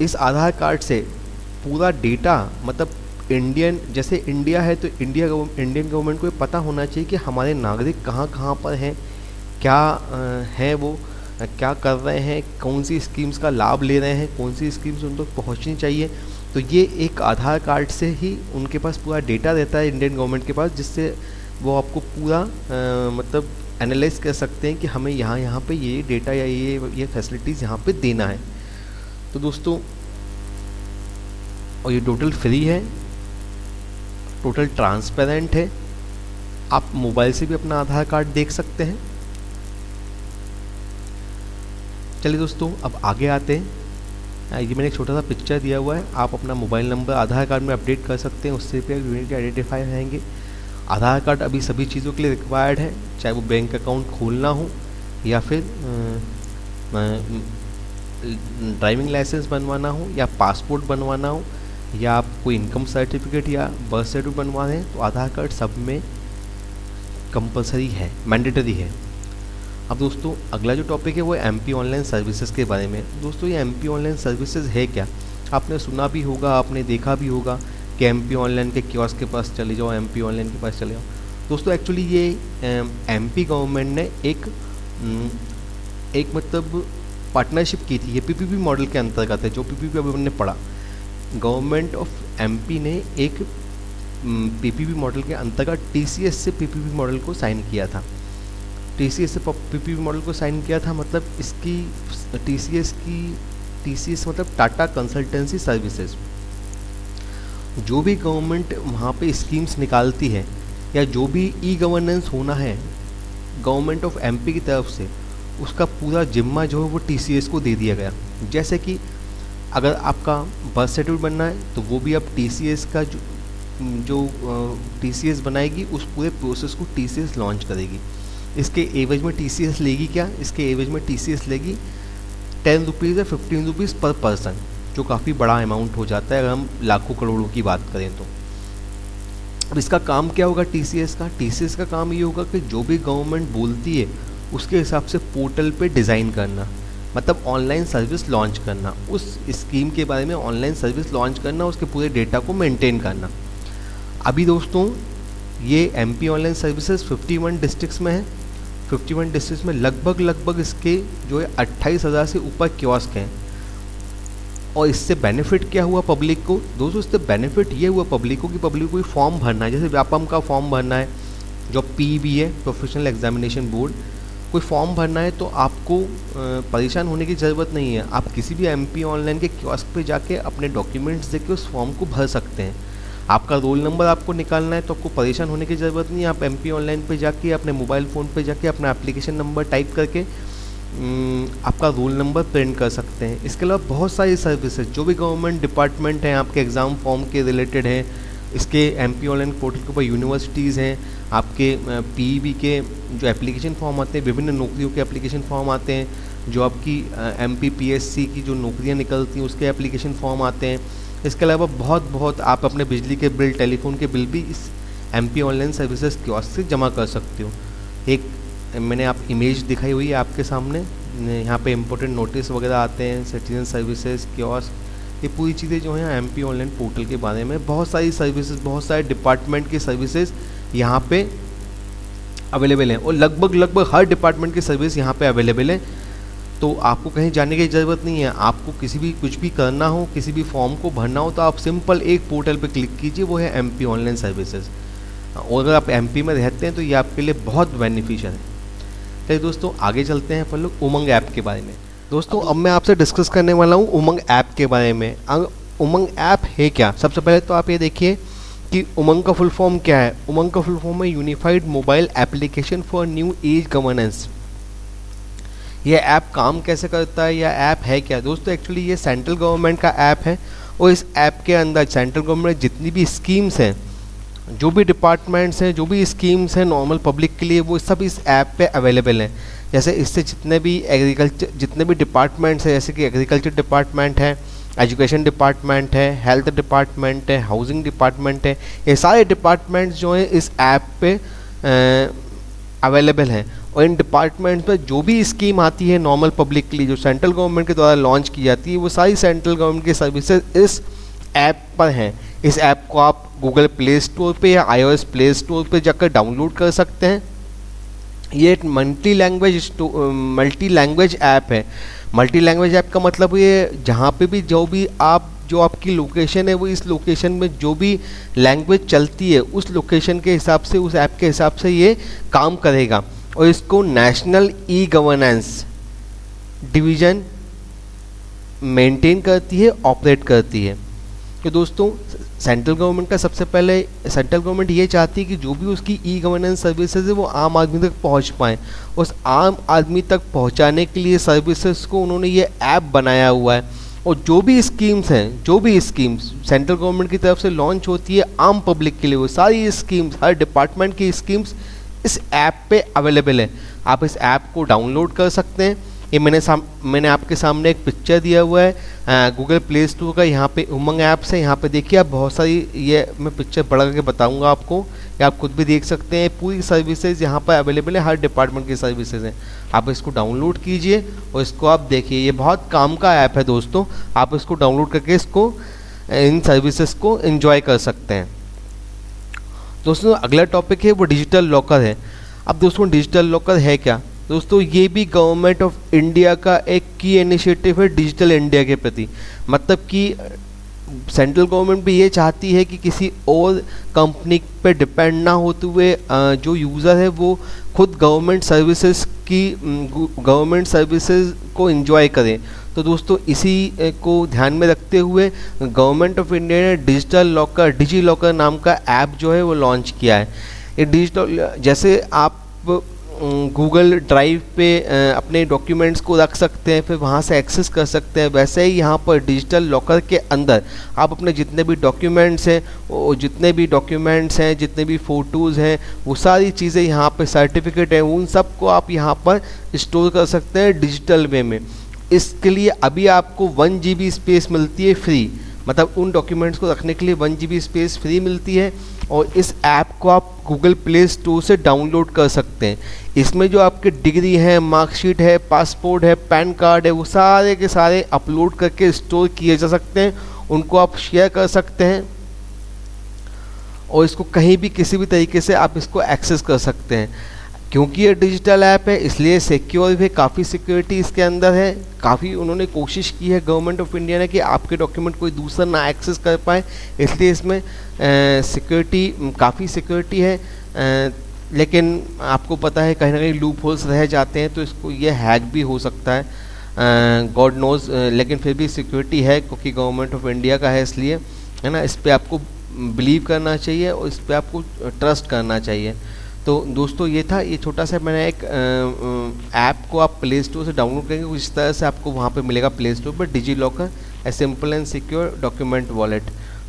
इस आधार कार्ड से पूरा डेटा, मतलब इंडियन, जैसे इंडिया है तो इंडियन गवर्नमेंट को ये पता होना चाहिए कि हमारे नागरिक कहाँ कहाँ पर हैं, क्या हैं वो, क्या कर रहे हैं, कौन सी स्कीम्स का लाभ ले रहे हैं, कौन सी स्कीम्स उन तक पहुँचनी चाहिए। तो ये एक आधार कार्ड से ही उनके पास पूरा डेटा रहता है इंडियन गवर्नमेंट के पास, जिससे वो आपको पूरा मतलब एनालाइज कर सकते हैं कि हमें यहाँ पे ये डेटा या ये फैसिलिटीज़ यहाँ पे देना है। तो दोस्तों और ये टोटल फ्री है, टोटल ट्रांसपेरेंट है। आप मोबाइल से भी अपना आधार कार्ड देख सकते हैं। चलिए दोस्तों अब आगे आते हैं। ये मैंने एक छोटा सा पिक्चर दिया हुआ है, आप अपना मोबाइल नंबर आधार कार्ड में अपडेट कर सकते हैं, उससे भी यूनिक आइडेंटिफाई रहेंगे। आधार कार्ड अभी सभी चीज़ों के लिए रिक्वायर्ड है, चाहे वो बैंक अकाउंट खोलना हो या फिर ड्राइविंग लाइसेंस बनवाना हो या पासपोर्ट बनवाना हो या आप कोई इनकम सर्टिफिकेट या बर्थ सर्टिफिकेट बनवा रहे हैं, तो आधार कार्ड सब में कंपलसरी है, मैंडेटरी है। अब दोस्तों अगला जो टॉपिक है वो MP ऑनलाइन सर्विसेज के बारे में। दोस्तों ये MP ऑनलाइन सर्विसेज है क्या? आपने सुना भी होगा, आपने देखा भी होगा कि MP ऑनलाइन के कियोस्क के पास चले जाओ, MP ऑनलाइन के पास चले जाओ। दोस्तों एक्चुअली ये MP गवर्नमेंट ने एक मतलब पार्टनरशिप की थी, ये PPP मॉडल के अंतर्गत है, जो PPP अभी हमने पढ़ा। गवर्नमेंट ऑफ MP ने एक PPP मॉडल के अंतर्गत TCS से PPP मॉडल को साइन किया था। TCS से PPP मॉडल को साइन किया था, मतलब इसकी TCS मतलब टाटा कंसल्टेंसी सर्विसेज। जो भी गवर्नमेंट वहाँ पे स्कीम्स निकालती है या जो भी ई-गवर्नेंस होना है गवर्नमेंट ऑफ MP की तरफ से, उसका पूरा जिम्मा जो है वो TCS को दे दिया गया। जैसे कि अगर आपका बर्थ सर्टिफिकेट बनना है तो वो भी अब TCS का जो TCS बनाएगी, उस पूरे प्रोसेस को TCS लॉन्च करेगी। इसके एवज में TCS लेगी क्या? इसके एवज में TCS लेगी 10 रुपीज़ या 15 रुपीज़ पर पर्सन, जो काफ़ी बड़ा अमाउंट हो जाता है अगर हम लाखों करोड़ों की बात करें तो। अब इसका काम क्या होगा TCS का काम ये होगा कि जो भी गवर्नमेंट बोलती है उसके हिसाब से पोर्टल पे डिज़ाइन करना, मतलब ऑनलाइन सर्विस लॉन्च करना, उस स्कीम के बारे में ऑनलाइन सर्विस लॉन्च करना, उसके पूरे डेटा को मेंटेन करना। अभी दोस्तों ये MP ऑनलाइन सर्विसेज 51 डिस्ट्रिक्ट्स में है। 51 डिस्ट्रिक्ट्स में लगभग इसके जो है 28,000 से ऊपर कियोस्क हैं। और इससे बेनिफिट क्या हुआ पब्लिक को? दोस्तों इससे बेनिफिट ये हुआ पब्लिक को कि पब्लिक को कोई फॉर्म भरना है, जैसे व्यापम का फॉर्म भरना है, जो PEB है, प्रोफेशनल एग्जामिनेशन बोर्ड, कोई फॉर्म भरना है तो आपको परेशान होने की ज़रूरत नहीं है। आप किसी भी MP ऑनलाइन के कियोस्क पे जाके अपने डॉक्यूमेंट्स देके उस फॉर्म को भर सकते हैं। आपका रोल नंबर आपको निकालना है तो आपको परेशान होने की ज़रूरत नहीं है। आप MP ऑनलाइन पे जाके अपने मोबाइल फ़ोन पे जाके अपना एप्लीकेशन नंबर टाइप करके आपका रोल नंबर प्रिंट कर सकते हैं। इसके अलावा बहुत सारी सर्विसेज जो भी गवर्नमेंट डिपार्टमेंट हैं आपके एग्ज़ाम फॉर्म के रिलेटेड हैं, इसके MP ऑनलाइन पोर्टल के ऊपर यूनिवर्सिटीज़ हैं, आपके PEB के जो एप्लीकेशन फॉर्म आते हैं, विभिन्न नौकरियों के एप्लीकेशन फॉर्म आते हैं, जो आपकी MPPSC की जो नौकरियां निकलती हैं उसके एप्लीकेशन फॉर्म आते हैं। इसके अलावा बहुत आप अपने बिजली के बिल, टेलीफोन के बिल भी इस MP ऑनलाइन सर्विसेज कियोस्क से जमा कर सकते हो। एक मैंने आप इमेज दिखाई हुई है आपके सामने, यहाँ पे इम्पोर्टेंट नोटिस वगैरह आते हैं, सिटीजन सर्विसेज कियोस्क, ये पूरी चीज़ें जो हैं MP ऑनलाइन पोर्टल के बारे में, बहुत सारी सर्विसेज, बहुत सारे डिपार्टमेंट की सर्विसेज यहाँ पे अवेलेबल हैं और लगभग हर डिपार्टमेंट की सर्विस यहाँ पे अवेलेबल है। तो आपको कहीं जाने की ज़रूरत नहीं है। आपको कुछ भी करना हो, किसी भी फॉर्म को भरना हो तो आप सिंपल एक पोर्टल पे क्लिक कीजिए, वो है MP ऑनलाइन सर्विसेज। और अगर आप MP में रहते हैं तो ये आपके लिए बहुत बेनिफिशियल है। तो दोस्तों आगे चलते हैं अपन लोग उमंग ऐप के बारे में। दोस्तों अब मैं आपसे डिस्कस करने वाला हूँ उमंग ऐप के बारे में। उमंग ऐप है क्या? सबसे पहले तो आप ये देखिए कि उमंग का फुल फॉर्म क्या है। उमंग का फुल फॉर्म है unified mobile application for new age governance. ये ऐप काम कैसे करता है, यह ऐप है क्या? दोस्तों एक्चुअली ये सेंट्रल गवर्नमेंट का ऐप है और इस ऐप के अंदर सेंट्रल गवर्नमेंट जितनी भी स्कीम्स हैं, जो भी डिपार्टमेंट्स हैं, जो भी स्कीम्स हैं नॉर्मल पब्लिक के लिए, वो सब इस ऐप पे अवेलेबल हैं। जैसे इससे जितने भी डिपार्टमेंट्स हैं, जैसे कि एग्रीकल्चर डिपार्टमेंट है, एजुकेशन डिपार्टमेंट है, हेल्थ डिपार्टमेंट है, हाउसिंग डिपार्टमेंट है, ये सारे डिपार्टमेंट्स जो हैं इस ऐप पे अवेलेबल हैं। और इन डिपार्टमेंट्स में जो भी स्कीम आती है नॉर्मल पब्लिक के लिए, जो सेंट्रल गवर्नमेंट के द्वारा लॉन्च की जाती है, वो सारी सेंट्रल गवर्नमेंट की सर्विसेज इस ऐप पर हैं। इस ऐप को आप गूगल प्ले स्टोर पे या iOS प्ले स्टोर पे जाकर डाउनलोड कर सकते हैं। ये एक मल्टी लैंग्वेज ऐप है। मल्टी लैंग्वेज ऐप का मतलब ये जहाँ पे भी जो आपकी लोकेशन है, वो इस लोकेशन में जो भी लैंग्वेज चलती है उस लोकेशन के हिसाब से, उस ऐप के हिसाब से ये काम करेगा। और इसको national e governance division maintain करती है, ऑपरेट करती है। तो दोस्तों सेंट्रल गवर्नमेंट ये चाहती है कि जो भी उसकी ई गवर्नेंस सर्विसेज है वो आम आदमी तक पहुंच पाएँ। उस आम आदमी तक पहुंचाने के लिए सर्विसेज को उन्होंने ये ऐप बनाया हुआ है। और जो भी स्कीम्स सेंट्रल गवर्नमेंट की तरफ से लॉन्च होती है आम पब्लिक के लिए, वो सारी स्कीम्स, हर डिपार्टमेंट की स्कीम्स इस ऐप पे अवेलेबल है। आप इस ऐप को डाउनलोड कर सकते हैं। ये मैंने आपके सामने एक पिक्चर दिया हुआ है गूगल प्ले स्टोर का, यहाँ पे उमंग ऐप से। यहाँ पे देखिए आप बहुत सारी, ये मैं पिक्चर बड़ा करके बताऊँगा आपको, या आप खुद भी देख सकते हैं। पूरी सर्विसेज यहाँ पर अवेलेबल है, हर डिपार्टमेंट की सर्विसेज हैं। आप इसको डाउनलोड कीजिए और इसको आप देखिए। ये बहुत काम का ऐप है दोस्तों, आप इसको डाउनलोड करके इन सर्विसेज को एंजॉय कर सकते हैं। दोस्तों अगला टॉपिक है वो डिजिटल लॉकर है। अब दोस्तों डिजिटल लॉकर है क्या? दोस्तों ये भी गवर्नमेंट ऑफ इंडिया का एक की इनिशिएटिव है डिजिटल इंडिया के प्रति। मतलब कि सेंट्रल गवर्नमेंट भी ये चाहती है कि किसी और कंपनी पे डिपेंड ना होते हुए जो यूज़र है वो खुद गवर्नमेंट सर्विसेज को एंजॉय करें। तो दोस्तों इसी को ध्यान में रखते हुए गवर्नमेंट ऑफ इंडिया ने डिजी लॉकर नाम का ऐप जो है वो लॉन्च किया है। ये डिजिटल, जैसे आप गूगल ड्राइव पे अपने डॉक्यूमेंट्स को रख सकते हैं, फिर वहाँ से एक्सेस कर सकते हैं, वैसे ही यहाँ पर डिजिटल लॉकर के अंदर आप अपने जितने भी डॉक्यूमेंट्स हैं, जितने भी फ़ोटोज़ हैं, वो सारी चीज़ें यहाँ पे, सर्टिफिकेट हैं, उन सब को आप यहाँ पर स्टोर कर सकते हैं डिजिटल वे में। इसके लिए अभी आपको 1 GB स्पेस मिलती है फ्री। मतलब उन डॉक्यूमेंट्स को रखने के लिए 1 GB स्पेस फ्री मिलती है और इस ऐप को आप गूगल प्ले स्टोर से डाउनलोड कर सकते हैं। इसमें जो आपके डिग्री है, मार्कशीट है, पासपोर्ट है, पैन कार्ड है, वो सारे के सारे अपलोड करके स्टोर किए जा सकते हैं। उनको आप शेयर कर सकते हैं और इसको कहीं भी किसी भी तरीके से आप इसको एक्सेस कर सकते हैं। क्योंकि ये डिजिटल ऐप है इसलिए सिक्योर भी, काफ़ी सिक्योरिटी इसके अंदर है। काफ़ी उन्होंने कोशिश की है गवर्नमेंट ऑफ इंडिया ने कि आपके डॉक्यूमेंट कोई दूसरा ना एक्सेस कर पाए, इसलिए इसमें काफ़ी सिक्योरिटी है। लेकिन आपको पता है कहीं ना कहीं लूप होल्स रह जाते हैं, तो इसको ये हैक भी हो सकता है, गॉड नोज़। लेकिन फिर भी सिक्योरिटी है क्योंकि गवर्नमेंट ऑफ इंडिया का है, इसलिए है ना, इस पर आपको बिलीव करना चाहिए और इस पर आपको ट्रस्ट करना चाहिए। तो दोस्तों ये था, ये छोटा सा मैंने एक ऐप को आप प्ले स्टोर से डाउनलोड करेंगे, कुछ इस तरह से आपको वहाँ पे मिलेगा प्ले स्टोर पर, DigiLocker a simple and secure document wallet.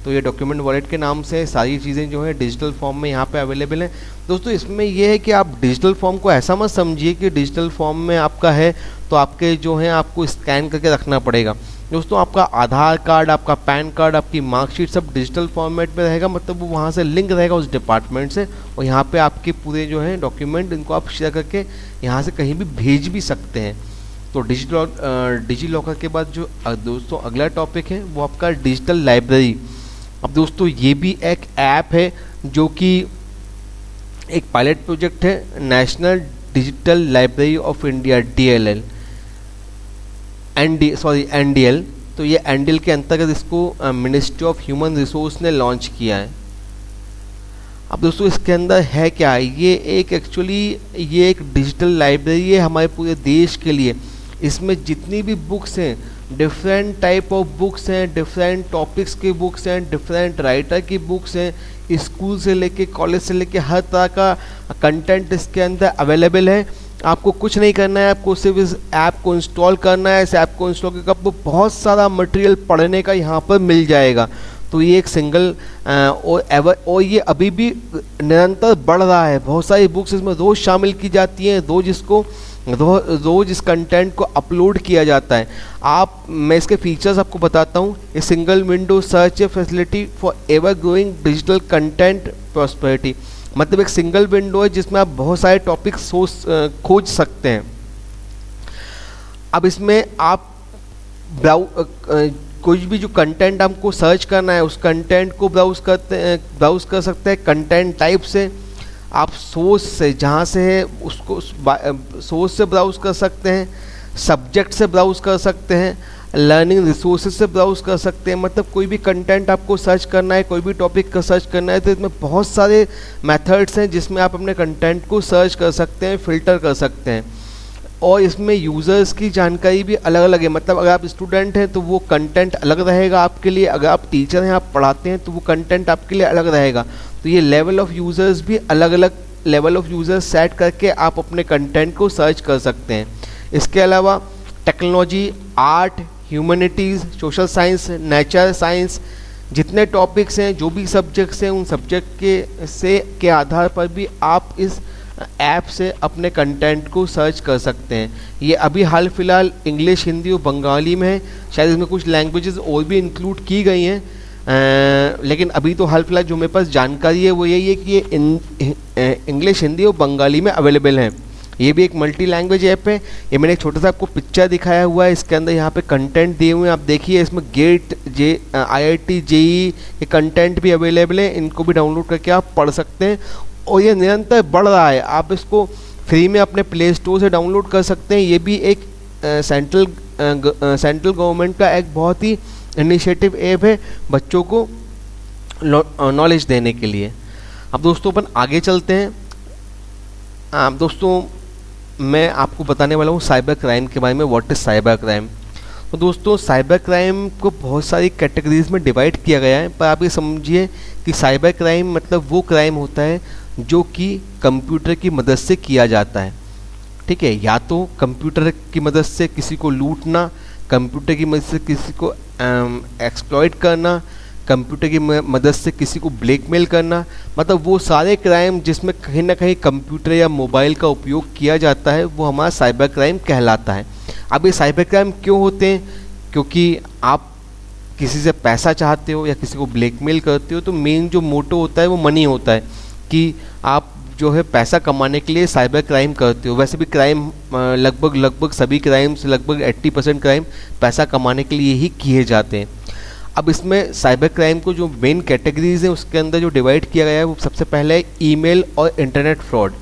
तो ये डॉक्यूमेंट वॉलेट के नाम से सारी चीज़ें जो है डिजिटल फॉर्म में यहाँ पे अवेलेबल हैं। दोस्तों इसमें ये है कि आप डिजिटल फॉर्म को ऐसा मत समझिए कि डिजिटल फॉर्म में आपका है तो आपके जो है आपको स्कैन करके रखना पड़ेगा। दोस्तों आपका आधार कार्ड, आपका पैन कार्ड, आपकी मार्कशीट सब डिजिटल फॉर्मेट में रहेगा, मतलब वो वहाँ से लिंक रहेगा उस डिपार्टमेंट से, और यहाँ पे आपके पूरे जो है डॉक्यूमेंट इनको आप शेयर करके यहाँ से कहीं भी भेज भी सकते हैं। तो डिजी लॉकर के बाद जो दोस्तों अगला टॉपिक है वो आपका डिजिटल लाइब्रेरी। अब दोस्तों ये भी एक ऐप है जो कि एक पायलट प्रोजेक्ट है, national digital library of India DLL NDL। तो ये NDL के अंतर्गत इसको मिनिस्ट्री ऑफ ह्यूमन रिसोर्स ने लॉन्च किया है। अब दोस्तों इसके अंदर है क्या, ये एक एक्चुअली ये एक डिजिटल लाइब्रेरी है हमारे पूरे देश के लिए। इसमें जितनी भी बुक्स हैं, डिफरेंट टाइप ऑफ बुक्स हैं, डिफरेंट टॉपिक्स की बुक्स हैं, डिफरेंट राइटर की बुक्स हैं, स्कूल से लेके कॉलेज से लेके हर तरह का कंटेंट इसके अंदर अवेलेबल है। आपको कुछ नहीं करना है, आपको सिर्फ इस ऐप को इंस्टॉल करना है। इस ऐप को इंस्टॉल करके आपको बहुत सारा मटेरियल पढ़ने का यहाँ पर मिल जाएगा। तो ये एक सिंगल और ये अभी भी निरंतर बढ़ रहा है। बहुत सारी बुक्स इसमें रोज़ शामिल की जाती हैं, रोज़ इस कंटेंट को अपलोड किया जाता है। मैं इसके फीचर्स आपको बताता हूँ। ये single window search facility for ever growing digital content prosperity, मतलब एक सिंगल विंडो है जिसमें आप बहुत सारे टॉपिक्स खोज सकते हैं। अब इसमें आप कोई भी जो कंटेंट आपको सर्च करना है उस कंटेंट को ब्राउज कर सकते हैं। कंटेंट टाइप से आप सोर्स से, जहाँ से है उसको सोर्स से ब्राउज कर सकते हैं, सब्जेक्ट से ब्राउज कर सकते हैं, लर्निंग रिसोर्सेज से ब्राउज कर सकते हैं। मतलब कोई भी कंटेंट आपको सर्च करना है, कोई भी टॉपिक का सर्च करना है, तो इसमें बहुत सारे मेथड्स हैं जिसमें आप अपने कंटेंट को सर्च कर सकते हैं, फिल्टर कर सकते हैं। और इसमें यूज़र्स की जानकारी भी अलग अलग है, मतलब अगर आप स्टूडेंट हैं तो वो कंटेंट अलग रहेगा आपके लिए, अगर आप टीचर हैं, आप पढ़ाते हैं तो वो कंटेंट आपके लिए अलग रहेगा। तो ये लेवल ऑफ़ यूज़र्स भी अलग अलग लेवल ऑफ़ यूज़र्स सेट करके आप अपने कंटेंट को सर्च कर सकते हैं। इसके अलावा technology, art, humanities, social science, nature science, जितने टॉपिक्स हैं, जो भी सब्जेक्ट्स हैं, उन सब्जेक्ट के आधार पर भी आप इस ऐप से अपने कंटेंट को सर्च कर सकते हैं। ये अभी हाल फिलहाल इंग्लिश, हिंदी और बंगाली में है, शायद इसमें कुछ लैंग्वेजेस और भी इंक्लूड की गई हैं, लेकिन अभी तो हाल फिलहाल जो मेरे पास जानकारी है वो यही है कि ये इंग्लिश, हिंदी और बंगाली में अवेलेबल हैं। ये भी एक मल्टी लैंग्वेज ऐप है। ये मैंने एक छोटा सा आपको पिक्चर दिखाया हुआ है, इसके अंदर यहाँ पे कंटेंट दिए हुए हैं, आप देखिए इसमें गेट IIT JEE ये कंटेंट भी अवेलेबल है, इनको भी डाउनलोड करके आप पढ़ सकते हैं। और ये निरंतर बढ़ रहा है, आप इसको फ्री में अपने प्ले स्टोर से डाउनलोड कर सकते हैं। ये भी एक सेंट्रल गवर्नमेंट का एक बहुत ही इनिशिएटिव ऐप है बच्चों को नॉलेज देने के लिए। अब दोस्तों अपन आगे चलते हैं। दोस्तों मैं आपको बताने वाला हूँ साइबर क्राइम के बारे में। What is cyber crime? तो दोस्तों साइबर क्राइम को बहुत सारी कैटेगरीज में डिवाइड किया गया है, पर आप ये समझिए कि साइबर क्राइम मतलब वो क्राइम होता है जो कि कंप्यूटर की मदद से किया जाता है। ठीक है, या तो कंप्यूटर की मदद से किसी को लूटना, कंप्यूटर की मदद से किसी को एक्सप्लॉइट करना, कंप्यूटर की मदद से किसी को ब्लैकमेल करना, मतलब वो सारे क्राइम जिसमें कहीं ना कहीं कंप्यूटर या मोबाइल का उपयोग किया जाता है वो हमारा साइबर क्राइम कहलाता है। अब ये साइबर क्राइम क्यों होते हैं? क्योंकि आप किसी से पैसा चाहते हो या किसी को ब्लैकमेल करते हो, तो मेन जो मोटो होता है वो मनी होता है कि आप जो है पैसा कमाने के लिए साइबर क्राइम करते हो। वैसे भी क्राइम लगभग सभी क्राइम्स, लगभग 80% क्राइम पैसा कमाने के लिए ही किए जाते हैं। अब इसमें साइबर क्राइम को जो मेन कैटेगरीज हैं उसके अंदर जो डिवाइड किया गया है वो सबसे पहले है ईमेल और इंटरनेट फ्रॉड।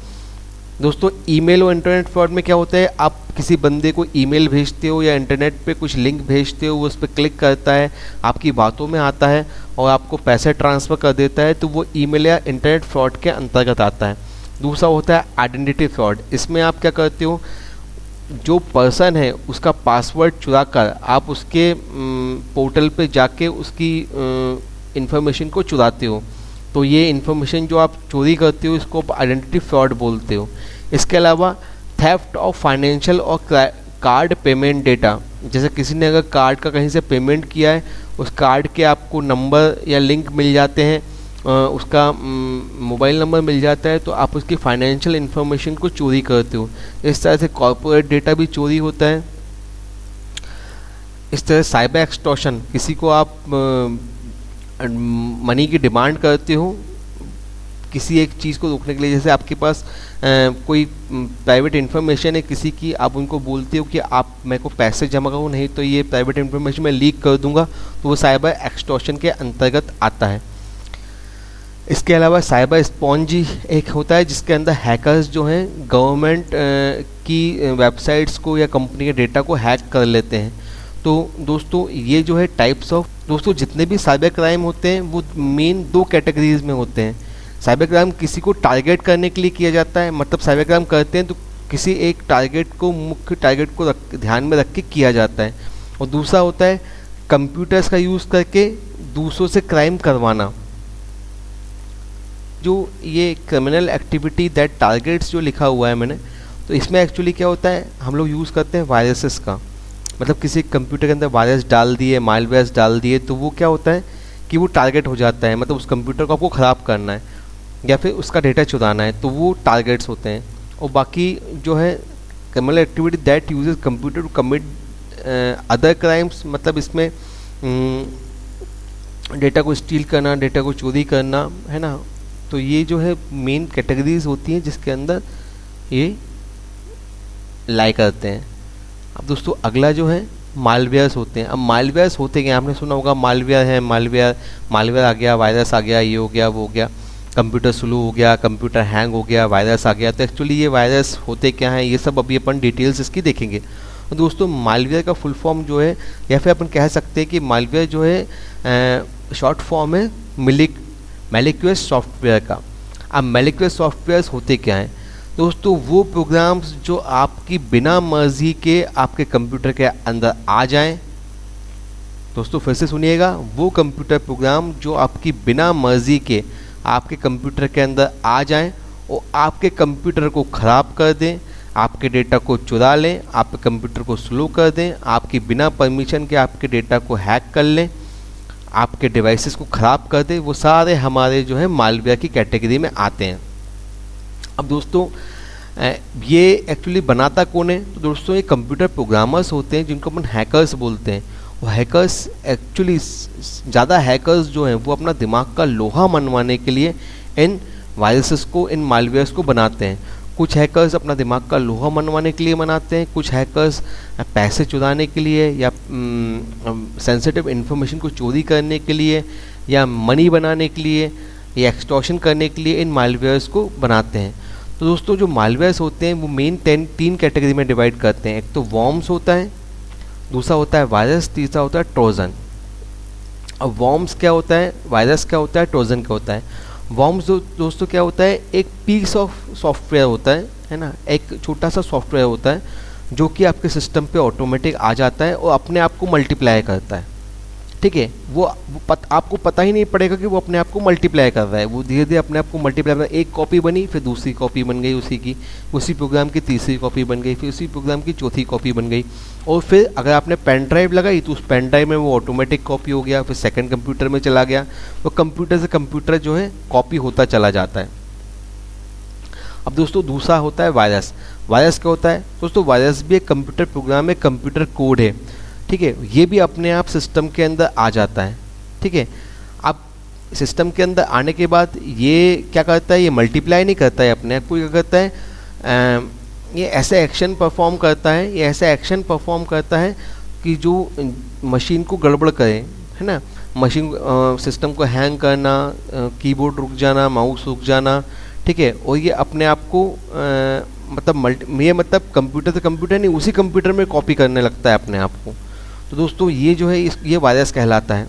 दोस्तों ईमेल और इंटरनेट फ्रॉड में क्या होता है, आप किसी बंदे को ईमेल भेजते हो या इंटरनेट पे कुछ लिंक भेजते हो, वो उस पर क्लिक करता है, आपकी बातों में आता है और आपको पैसे ट्रांसफ़र कर देता है, तो वो ईमेल या इंटरनेट फ्रॉड के अंतर्गत आता है। दूसरा होता है आइडेंटिटी फ्रॉड। इसमें आप क्या करते हो, जो पर्सन है उसका पासवर्ड चुरा कर आप उसके पोर्टल पे जाके उसकी इन्फॉर्मेशन को चुराते हो, तो ये इन्फॉर्मेशन जो आप चोरी करते हो इसको आप आइडेंटिटी फ्रॉड बोलते हो। इसके अलावा थेफ्ट ऑफ फाइनेंशियल और कार्ड पेमेंट डेटा, जैसे किसी ने अगर कार्ड का कहीं से पेमेंट किया है, उस कार्ड के आपको नंबर या लिंक मिल जाते हैं, उसका मोबाइल नंबर मिल जाता है, तो आप उसकी फाइनेंशियल इन्फॉर्मेशन को चोरी करते हो। इस तरह से कॉर्पोरेट डेटा भी चोरी होता है। इस तरह साइबर एक्सटॉर्शन, किसी को आप मनी की डिमांड करते हो किसी एक चीज़ को रोकने के लिए, जैसे आपके पास कोई प्राइवेट इन्फॉर्मेशन है किसी की, आप उनको बोलते हो कि आप मेरे को पैसे जमा करो, नहीं तो ये प्राइवेट इन्फॉर्मेशन मैं लीक कर दूंगा, तो वो साइबर एक्सटॉर्शन के अंतर्गत आता है। इसके अलावा साइबर स्पॉन्जी एक होता है जिसके अंदर हैकर्स जो हैं गवर्नमेंट की वेबसाइट्स को या कंपनी के डेटा को हैक कर लेते हैं। तो दोस्तों ये जो है टाइप्स ऑफ, दोस्तों जितने भी साइबर क्राइम होते हैं वो मेन 2 कैटेगरीज में होते हैं। साइबर क्राइम किसी को टारगेट करने के लिए किया जाता है, मतलब साइबर क्राइम करते हैं तो किसी एक टारगेट को, मुख्य टारगेट को ध्यान में रख के किया जाता है। और दूसरा होता है कंप्यूटर्स का यूज़ करके दूसरों से क्राइम करवाना। जो ये क्रिमिनल एक्टिविटी दैट टारगेट्स जो लिखा हुआ है मैंने, तो इसमें एक्चुअली क्या होता है, हम लोग यूज़ करते हैं वायरसेस का, मतलब किसी कंप्यूटर के अंदर वायरस डाल दिए, मालवेयर्स डाल दिए, तो वो क्या होता है कि वो टारगेट हो जाता है, मतलब उस कंप्यूटर को आपको ख़राब करना है या फिर उसका डेटा चुराना है, तो वो टारगेट्स होते हैं। और बाकी जो है criminal activity that uses computer to commit other crimes, मतलब इसमें डेटा को स्टील करना, डेटा को चोरी करना, है ना। तो ये जो है मेन कैटेगरीज होती हैं जिसके अंदर ये लाई करते हैं। अब दोस्तों अगला जो है मालवेयर्स होते हैं। अब मालवेयर्स होते क्या, आपने सुना होगा मालवेयर है, मालवेयर आ गया, वायरस आ गया, ये हो गया, वो हो गया, कंप्यूटर स्लो हो गया, कंप्यूटर हैंग हो गया, वायरस आ गया। तो एक्चुअली ये वायरस होते क्या हैं, ये सब अभी अपन डिटेल्स इसकी देखेंगे। तो दोस्तों मालवेयर का फुल फॉर्म जो है, या फिर अपन कह सकते हैं कि मालवेयर जो है शॉर्ट फॉर्म है मैलिक्यूअस सॉफ्टवेयर का। अब मैलिक्यूअस सॉफ्टवेयर्स होते क्या हैं दोस्तों, वो प्रोग्राम्स जो आपकी बिना मर्जी के आपके कंप्यूटर के अंदर आ जाएं। दोस्तों फिर से सुनिएगा, वो कंप्यूटर प्रोग्राम जो आपकी बिना मर्जी के आपके कंप्यूटर के अंदर आ जाएं और आपके कंप्यूटर को ख़राब कर दें, आपके डेटा को चुरा लें, आपके कंप्यूटर को स्लो कर दें, आपकी बिना परमिशन के आपके डेटा को हैक कर लें, आपके डिवाइसेस को ख़राब कर दें, वो सारे हमारे जो है मालवेयर की कैटेगरी में आते हैं। अब दोस्तों ये एक्चुअली बनाता कौन है, तो दोस्तों ये कंप्यूटर प्रोग्रामर्स होते हैं जिनको अपन हैकर्स बोलते हैं। वो हैकर्स एक्चुअली ज़्यादा हैकर्स जो हैं वो अपना दिमाग का लोहा मनवाने के लिए इन वायरसेस को, इन मालवेयर्स को बनाते हैं। कुछ हैकर्स अपना दिमाग का लोहा मनवाने के लिए बनाते हैं, कुछ हैकर्स पैसे चुराने के लिए या सेंसिटिव इन्फॉर्मेशन को चोरी करने के लिए या मनी बनाने के लिए या एक्सटॉर्शन करने के लिए इन मालवेयर्स को बनाते हैं। तो दोस्तों जो मालवेयर्स होते हैं वो मेन 3 कैटेगरी में डिवाइड करते हैं। एक तो वॉर्म्स होता है, दूसरा होता है वायरस, तीसरा होता है ट्रोजन। अब वॉर्म्स क्या होता है, वायरस क्या होता है, ट्रोजन क्या होता है। वॉर्म्स दोस्तों क्या होता है, एक पीस ऑफ सॉफ्टवेयर होता है ना, एक छोटा सा सॉफ्टवेयर होता है जो कि आपके सिस्टम पे ऑटोमेटिक आ जाता है और अपने आप को मल्टीप्लाई करता है। ठीक है, आपको पता ही नहीं पड़ेगा कि वो अपने आप को मल्टीप्लाई कर रहा है, वो धीरे धीरे अपने आप को मल्टीप्लाई कर रहा है। एक कॉपी बनी, फिर दूसरी कॉपी बन गई उसी की, उसी प्रोग्राम की तीसरी कॉपी बन गई, फिर उसी प्रोग्राम की चौथी कॉपी बन गई, और फिर अगर आपने पेन ड्राइव लगाई तो उस पेन ड्राइव में वो ऑटोमेटिक कॉपी हो गया, फिर सेकंड कंप्यूटर में चला गया, वो कंप्यूटर से कंप्यूटर जो है कॉपी होता चला जाता है। अब दोस्तों दूसरा होता है वायरस। वायरस क्या होता है दोस्तों, वायरस भी एक कंप्यूटर प्रोग्राम है, कंप्यूटर कोड है। ठीक है, ये भी अपने आप सिस्टम के अंदर आ जाता है। ठीक है, अब सिस्टम के अंदर आने के बाद ये क्या करता है, ये मल्टीप्लाई नहीं करता है अपने आप को, क्या करता है ये ऐसे एक्शन परफॉर्म करता है, ये ऐसा एक्शन परफॉर्म करता है कि जो मशीन को गड़बड़ करे, है ना। मशीन सिस्टम को हैंग करना, कीबोर्ड रुक जाना, माउस रुक जाना, ठीक है, और ये अपने आप को मतलब कंप्यूटर से कंप्यूटर नहीं, उसी कंप्यूटर में कॉपी करने लगता है अपने आप को। तो दोस्तों ये जो है ये वायरस कहलाता है।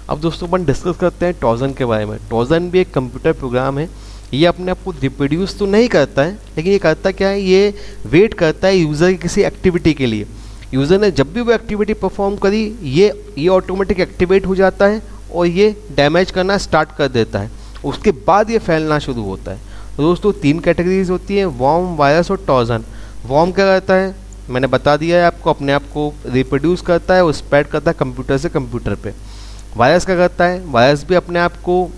अब दोस्तों अपन डिस्कस करते हैं ट्रोजन के बारे में। ट्रोजन भी एक कंप्यूटर प्रोग्राम है, ये अपने आप को रिप्रोड्यूस तो नहीं करता है, लेकिन ये करता क्या है, ये वेट करता है यूज़र की किसी एक्टिविटी के लिए। यूज़र ने जब भी वो एक्टिविटी परफॉर्म करी ये ऑटोमेटिक एक्टिवेट हो जाता है और ये डैमेज करना स्टार्ट कर देता है, उसके बाद ये फैलना शुरू होता है। तो दोस्तों 3 कैटेगरीज होती हैं, वॉर्म, वायरस और ट्रोजन। वॉर्म क्या करता है, मैंने बता दिया है आपको, अपने आप को रिप्रोड्यूस करता है और स्प्रेड करता है कंप्यूटर से कंप्यूटर पे। वायरस क्या करता है, वायरस भी अपने आप को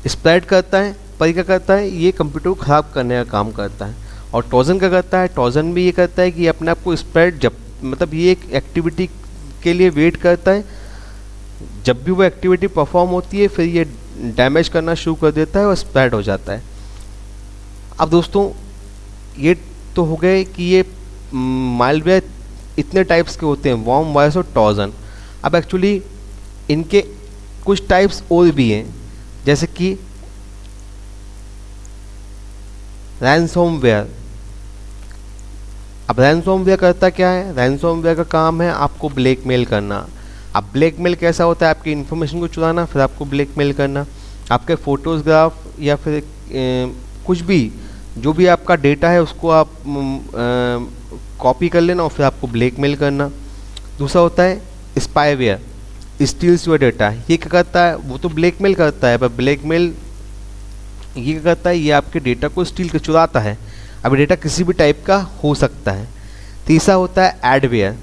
स्प्रेड करता है, पर क्या करता है, ये कंप्यूटर को ख़राब करने का काम करता है। और ट्रोजन क्या करता है, ट्रोजन भी ये करता है कि अपने आप को स्प्रेड, जब मतलब ये एक एक्टिविटी के लिए वेट करता है, जब भी वो एक्टिविटी परफॉर्म होती है फिर ये डैमेज करना शुरू कर देता है और स्प्रेड हो जाता है। अब दोस्तों ये तो हो गए कि ये मालवेयर इतने टाइप्स के होते हैं, वॉर्म, वायरस और ट्रोजन। अब एक्चुअली इनके कुछ टाइप्स और भी हैं, जैसे कि रैनसॉमवेयर। अब रैनसॉमवेयर करता क्या है, रैनसॉमवेयर का काम है आपको ब्लैकमेल करना। अब ब्लैकमेल कैसा होता है, आपकी इन्फॉर्मेशन को चुराना फिर आपको ब्लैकमेल करना, आपके फोटोग्राफ या फिर कुछ भी जो भी आपका डेटा है उसको आप कॉपी कर लेना और फिर आपको ब्लैकमेल करना। दूसरा होता है स्पाईवेयर, स्टील्स योर डेटा। ये क्या करता है, वो तो ब्लैकमेल करता है, पर ब्लैकमेल ये क्या करता है, ये आपके डेटा को स्टील कर चुराता है। अब डेटा किसी भी टाइप का हो सकता है। तीसरा होता है एडवेयर।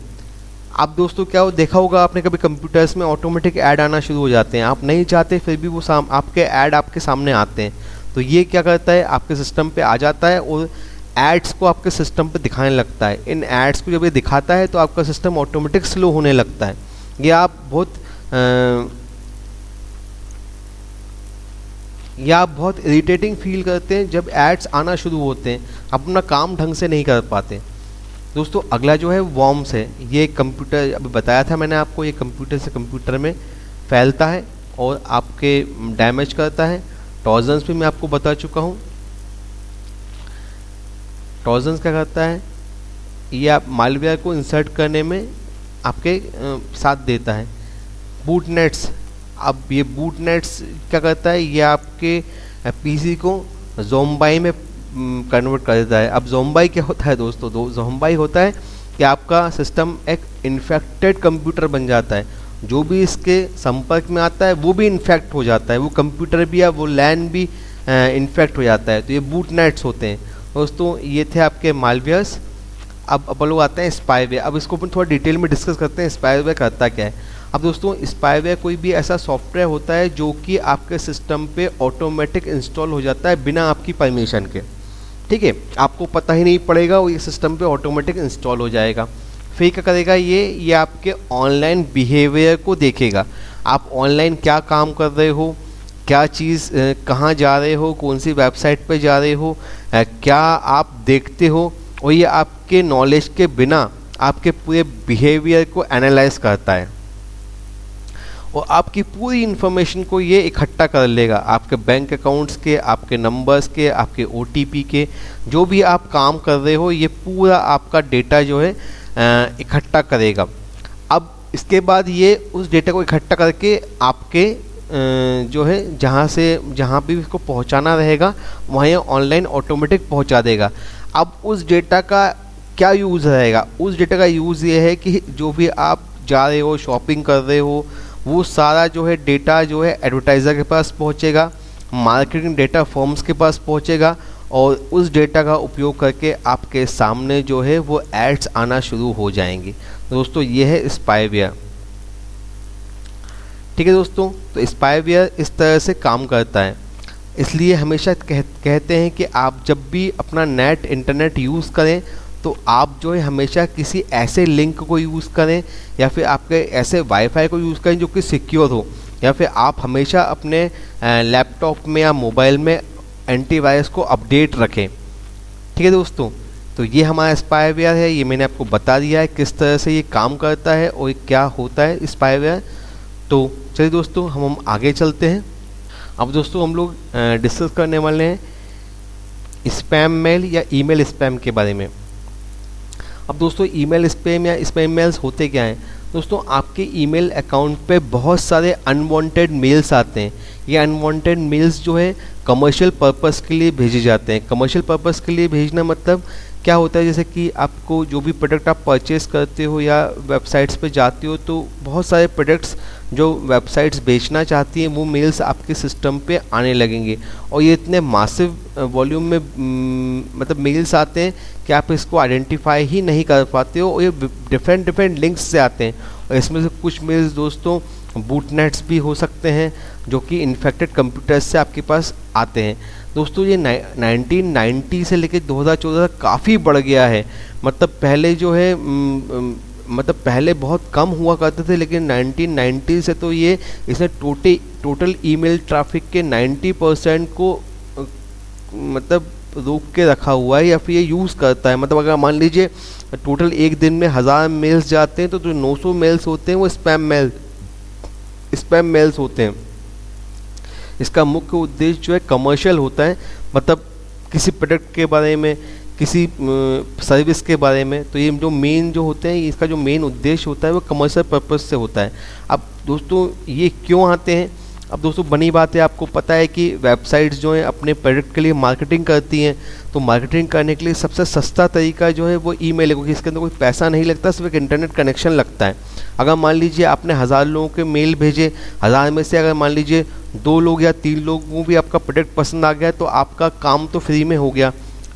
अब दोस्तों क्या हो, देखा होगा आपने कभी कंप्यूटर्स में ऑटोमेटिक ऐड आना शुरू हो जाते हैं, आप नहीं चाहते फिर भी वो आपके ऐड आपके सामने आते हैं। तो ये क्या करता है, आपके सिस्टम पे आ जाता है और एड्स को आपके सिस्टम पे दिखाने लगता है। इन एड्स को जब ये दिखाता है तो आपका सिस्टम ऑटोमेटिक स्लो होने लगता है। ये आप बहुत इरिटेटिंग फील करते हैं जब एड्स आना शुरू होते हैं, अपना काम ढंग से नहीं कर पाते। दोस्तों अगला जो है वॉर्म्स है। ये कंप्यूटर, अभी बताया था मैंने आपको, ये कंप्यूटर से कंप्यूटर में फैलता है और आपके डैमेज करता है। ट्रोजन्स भी मैं आपको बता चुका हूँ। ट्रोजन्स क्या करता है, ये आप मालवेयर को इंसर्ट करने में आपके साथ देता है। बूटनेट्स, अब ये बूटनेट्स क्या करता है, ये आपके पीसी को ज़ोम्बाई में कन्वर्ट कर देता है। अब ज़ोम्बाई क्या होता है दोस्तों, ज़ोम्बाई होता है कि आपका सिस्टम एक इन्फेक्टेड कंप्यूटर बन जाता है। जो भी इसके संपर्क में आता है वो भी इन्फेक्ट हो जाता है, वो कंप्यूटर भी या वो लैन भी इन्फेक्ट हो जाता है। तो ये बूटनेट्स होते हैं दोस्तों। ये थे आपके मालवेयर्स। अब अपन लोग आते हैं स्पाईवेयर। अब इसको अपन थोड़ा डिटेल में डिस्कस करते हैं, स्पाईवेयर करता क्या है। अब दोस्तों स्पाईवेयर कोई भी ऐसा सॉफ्टवेयर होता है जो कि आपके सिस्टम पे ऑटोमेटिक इंस्टॉल हो जाता है बिना आपकी परमिशन के। ठीक है, आपको पता ही नहीं पड़ेगा, वो ये सिस्टम पे ऑटोमेटिक इंस्टॉल हो जाएगा। फिर क्या करेगा, ये आपके ऑनलाइन बिहेवियर को देखेगा। आप ऑनलाइन क्या काम कर रहे हो, क्या चीज़ कहाँ जा रहे हो, कौन सी वेबसाइट पे जा रहे हो, क्या आप देखते हो, और ये आपके नॉलेज के बिना आपके पूरे बिहेवियर को एनालाइज करता है और आपकी पूरी इन्फॉर्मेशन को ये इकट्ठा कर लेगा। आपके बैंक अकाउंट्स के, आपके नंबर्स के, आपके OTP के, जो भी आप काम कर रहे हो, ये पूरा आपका डेटा जो है इकट्ठा करेगा। अब इसके बाद ये उस डेटा को इकट्ठा करके आपके जो है जहाँ भी इसको पहुँचाना रहेगा वहाँ ये ऑनलाइन ऑटोमेटिक पहुँचा देगा। अब उस डेटा का क्या यूज़ रहेगा, उस डेटा का यूज़ ये है कि जो भी आप जा रहे हो, शॉपिंग कर रहे हो, वो सारा जो है डेटा जो है एडवर्टाइज़र के पास पहुँचेगा, मार्केटिंग डेटा फर्म्स के पास पहुँचेगा और उस डेटा का उपयोग करके आपके सामने जो है वो एड्स आना शुरू हो जाएंगी। दोस्तों ये है स्पाईवेयर। ठीक है दोस्तों, तो स्पाईवेयर इस तरह से काम करता है। इसलिए हमेशा कहते हैं कि आप जब भी अपना इंटरनेट यूज़ करें तो आप जो है हमेशा किसी ऐसे लिंक को यूज़ करें या फिर आपके ऐसे वाईफाई को यूज़ करें जो कि सिक्योर हो, या फिर आप हमेशा अपने लैपटॉप में या मोबाइल में एंटीवायरस को अपडेट रखें। ठीक है दोस्तों, तो ये हमारा स्पाईवेयर है। ये मैंने आपको बता दिया है किस तरह से ये काम करता है और क्या होता है स्पाईवेयर। तो चलिए दोस्तों हम आगे चलते हैं। अब दोस्तों हम लोग डिस्कस करने वाले हैं स्पैम मेल या ईमेल स्पैम के बारे में। अब दोस्तों ईमेल स्पैम या स्पैम मेल्स होते क्या हैं दोस्तों, आपके ईमेल अकाउंट पे बहुत सारे अनवांटेड मेल्स आते हैं ये अनवांटेड मेल्स जो है कमर्शियल पर्पस के लिए भेजे जाते हैं। कमर्शियल पर्पस के लिए भेजना मतलब क्या होता है, जैसे कि आपको जो भी प्रोडक्ट आप परचेस करते हो या वेबसाइट्स पे जाते हो तो बहुत सारे प्रोडक्ट्स जो वेबसाइट्स बेचना चाहती हैं वो मेल्स आपके सिस्टम पे आने लगेंगे, और ये इतने मासिव वॉल्यूम में मतलब मेल्स आते हैं कि आप इसको आइडेंटिफाई ही नहीं कर पाते हो, और ये डिफरेंट लिंक्स से आते हैं। और इसमें से कुछ मेल्स दोस्तों बूटनेट्स भी हो सकते हैं जो कि इन्फेक्टेड कंप्यूटर्स से आपके पास आते हैं। दोस्तों ये 1990 से लेकर 2014 तक काफ़ी बढ़ गया है। मतलब पहले जो है मतलब पहले बहुत कम हुआ करते थे, लेकिन 1990 से तो ये इसने टोटल ईमेल ट्रैफिक के 90% को मतलब रोक के रखा हुआ है या फिर ये यूज़ करता है। मतलब अगर मान लीजिए टोटल एक दिन में 1000 मेल्स जाते हैं तो जो 900 मेल्स होते हैं वो स्पैम मेल्स होते हैं। इसका मुख्य उद्देश्य जो है कमर्शियल होता है, मतलब किसी प्रोडक्ट के बारे में, किसी सर्विस के बारे में। तो ये जो मेन जो होते हैं, इसका जो मेन उद्देश्य होता है वो कमर्शियल पर्पस से होता है। अब दोस्तों ये क्यों आते हैं? अब दोस्तों बनी बात है, आपको पता है कि वेबसाइट्स जो हैं अपने प्रोडक्ट के लिए मार्केटिंग करती हैं, तो मार्केटिंग करने के लिए सबसे सस्ता तरीका जो है वो ईमेल है, क्योंकि इसके अंदर कोई पैसा नहीं लगता, सिर्फ एक इंटरनेट कनेक्शन लगता है। अगर मान लीजिए आपने 1000 लोगों के मेल भेजे, 1000 में से अगर मान लीजिए 2 लोग या 3 लोगों को भी आपका प्रोडक्ट पसंद आ गया तो आपका काम तो फ्री में हो गया।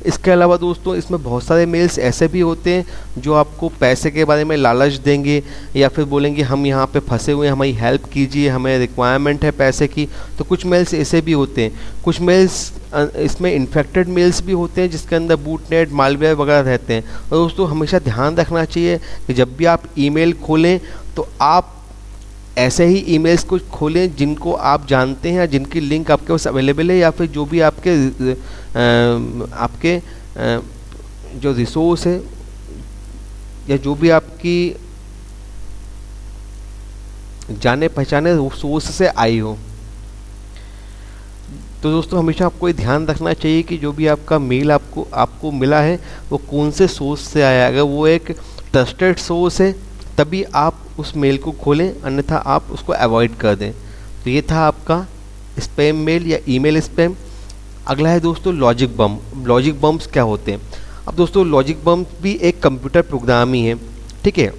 इसके अलावा दोस्तों इसमें बहुत सारे मेल्स ऐसे भी होते हैं जो आपको पैसे के बारे में लालच देंगे या फिर बोलेंगे हम यहाँ पे फंसे हुए हैं, हमारी हेल्प कीजिए, हमें रिक्वायरमेंट है पैसे की। तो कुछ मेल्स ऐसे भी होते हैं। कुछ मेल्स इसमें इन्फेक्टेड मेल्स भी होते हैं जिसके अंदर बूटनेट, मालवेयर वगैरह रहते हैं। और दोस्तों हमेशा ध्यान रखना चाहिए कि जब भी आप ईमेल खोलें तो आप ऐसे ही ईमेल्स को खोलें जिनको आप जानते हैं या जिनकी लिंक आपके पास अवेलेबल है, या फिर जो भी आपके जो रिसोर्स है या जो भी आपकी जाने पहचाने सोर्स से आई हो। तो दोस्तों हमेशा आपको ये ध्यान रखना चाहिए कि जो भी आपका मेल आपको मिला है वो कौन से सोर्स से आया है। अगर वो एक ट्रस्टेड सोर्स है तभी आप उस मेल को खोलें, अन्यथा आप उसको अवॉइड कर दें। तो ये था आपका स्पैम मेल या ईमेल स्पैम। अगला है दोस्तों लॉजिक बम। लॉजिक बम्स क्या होते हैं? अब दोस्तों लॉजिक बम भी एक कंप्यूटर प्रोग्राम ही है, ठीक है।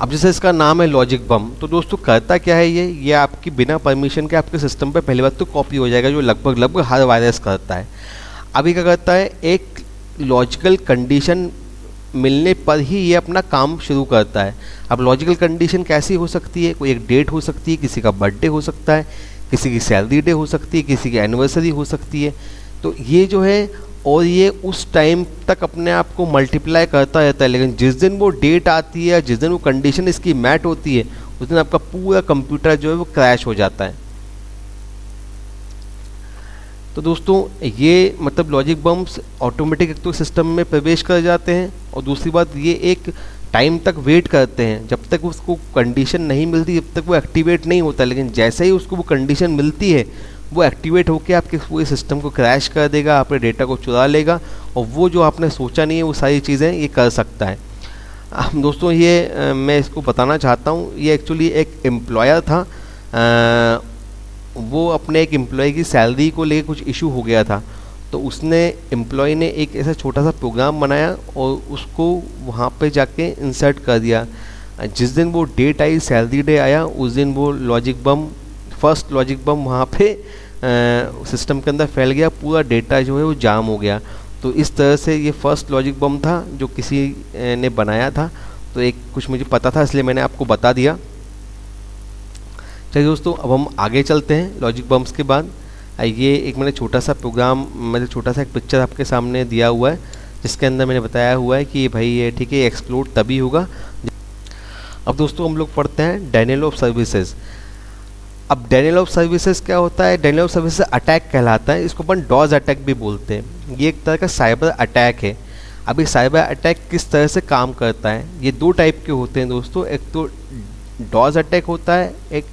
अब जैसे इसका नाम है लॉजिक बम, तो दोस्तों करता क्या है ये आपकी बिना परमिशन के आपके सिस्टम पे पहली बात तो कॉपी हो जाएगा, जो लगभग हर वायरस करता है। अभी क्या करता है, एक लॉजिकल कंडीशन मिलने पर ही ये अपना काम शुरू करता है। अब लॉजिकल कंडीशन कैसी हो सकती है? कोई एक डेट हो सकती है, किसी का बर्थडे हो सकता है, किसी की सैलरी डे हो सकती है, किसी की एनिवर्सरी हो सकती है। तो ये जो है, और ये उस टाइम तक अपने आप को मल्टीप्लाई करता रहता है, लेकिन जिस दिन वो डेट आती है, जिस दिन वो कंडीशन इसकी मैट होती है, उस दिन आपका पूरा कंप्यूटर जो है वो क्रैश हो जाता है। तो दोस्तों ये मतलब लॉजिक बम्स ऑटोमेटिक एक तो सिस्टम में प्रवेश कर जाते हैं, और दूसरी बात ये एक टाइम तक वेट करते हैं, जब तक उसको कंडीशन नहीं मिलती जब तक वो एक्टिवेट नहीं होता। लेकिन जैसे ही उसको वो कंडीशन मिलती है वो एक्टिवेट होकर आपके पूरे सिस्टम को क्रैश कर देगा, आपके डेटा को चुरा लेगा, और वो जो आपने सोचा नहीं है वो सारी चीज़ें ये कर सकता है। दोस्तों ये मैं इसको बताना चाहता हूँ, ये एक्चुअली एक एम्प्लॉयर था, वो अपने एक एम्प्लॉय की सैलरी को लेकर कुछ इशू हो गया था, तो उसने एम्प्लॉय ने एक ऐसा छोटा सा प्रोग्राम बनाया और उसको वहाँ पे जाके इंसर्ट कर दिया। जिस दिन वो डेट आई, सैलरी डे आया, उस दिन वो लॉजिक बम, फर्स्ट लॉजिक बम वहाँ पे सिस्टम के अंदर फैल गया, पूरा डेटा जो है वो जाम हो गया। तो इस तरह से ये फर्स्ट लॉजिक बम था जो किसी ने बनाया था। तो एक कुछ मुझे पता था इसलिए मैंने आपको बता दिया। चलिए दोस्तों अब हम आगे चलते हैं। लॉजिक बम्स के बाद ये एक मैंने छोटा सा प्रोग्राम, मतलब छोटा सा एक पिक्चर आपके सामने दिया हुआ है जिसके अंदर मैंने बताया हुआ है कि भाई ये ठीक है एक्सप्लोड तभी होगा। अब दोस्तों हम लोग पढ़ते हैं डेनियल ऑफ सर्विसेज। अब डेनियल ऑफ सर्विसेज क्या होता है? डेनियल ऑफ सर्विसेज अटैक कहलाता है, इसको अपन डॉज अटैक भी बोलते हैं। ये एक तरह का साइबर अटैक है। अब ये साइबर अटैक किस तरह से काम करता है? ये दो टाइप के होते हैं दोस्तों, एक तो डॉज अटैक होता है, एक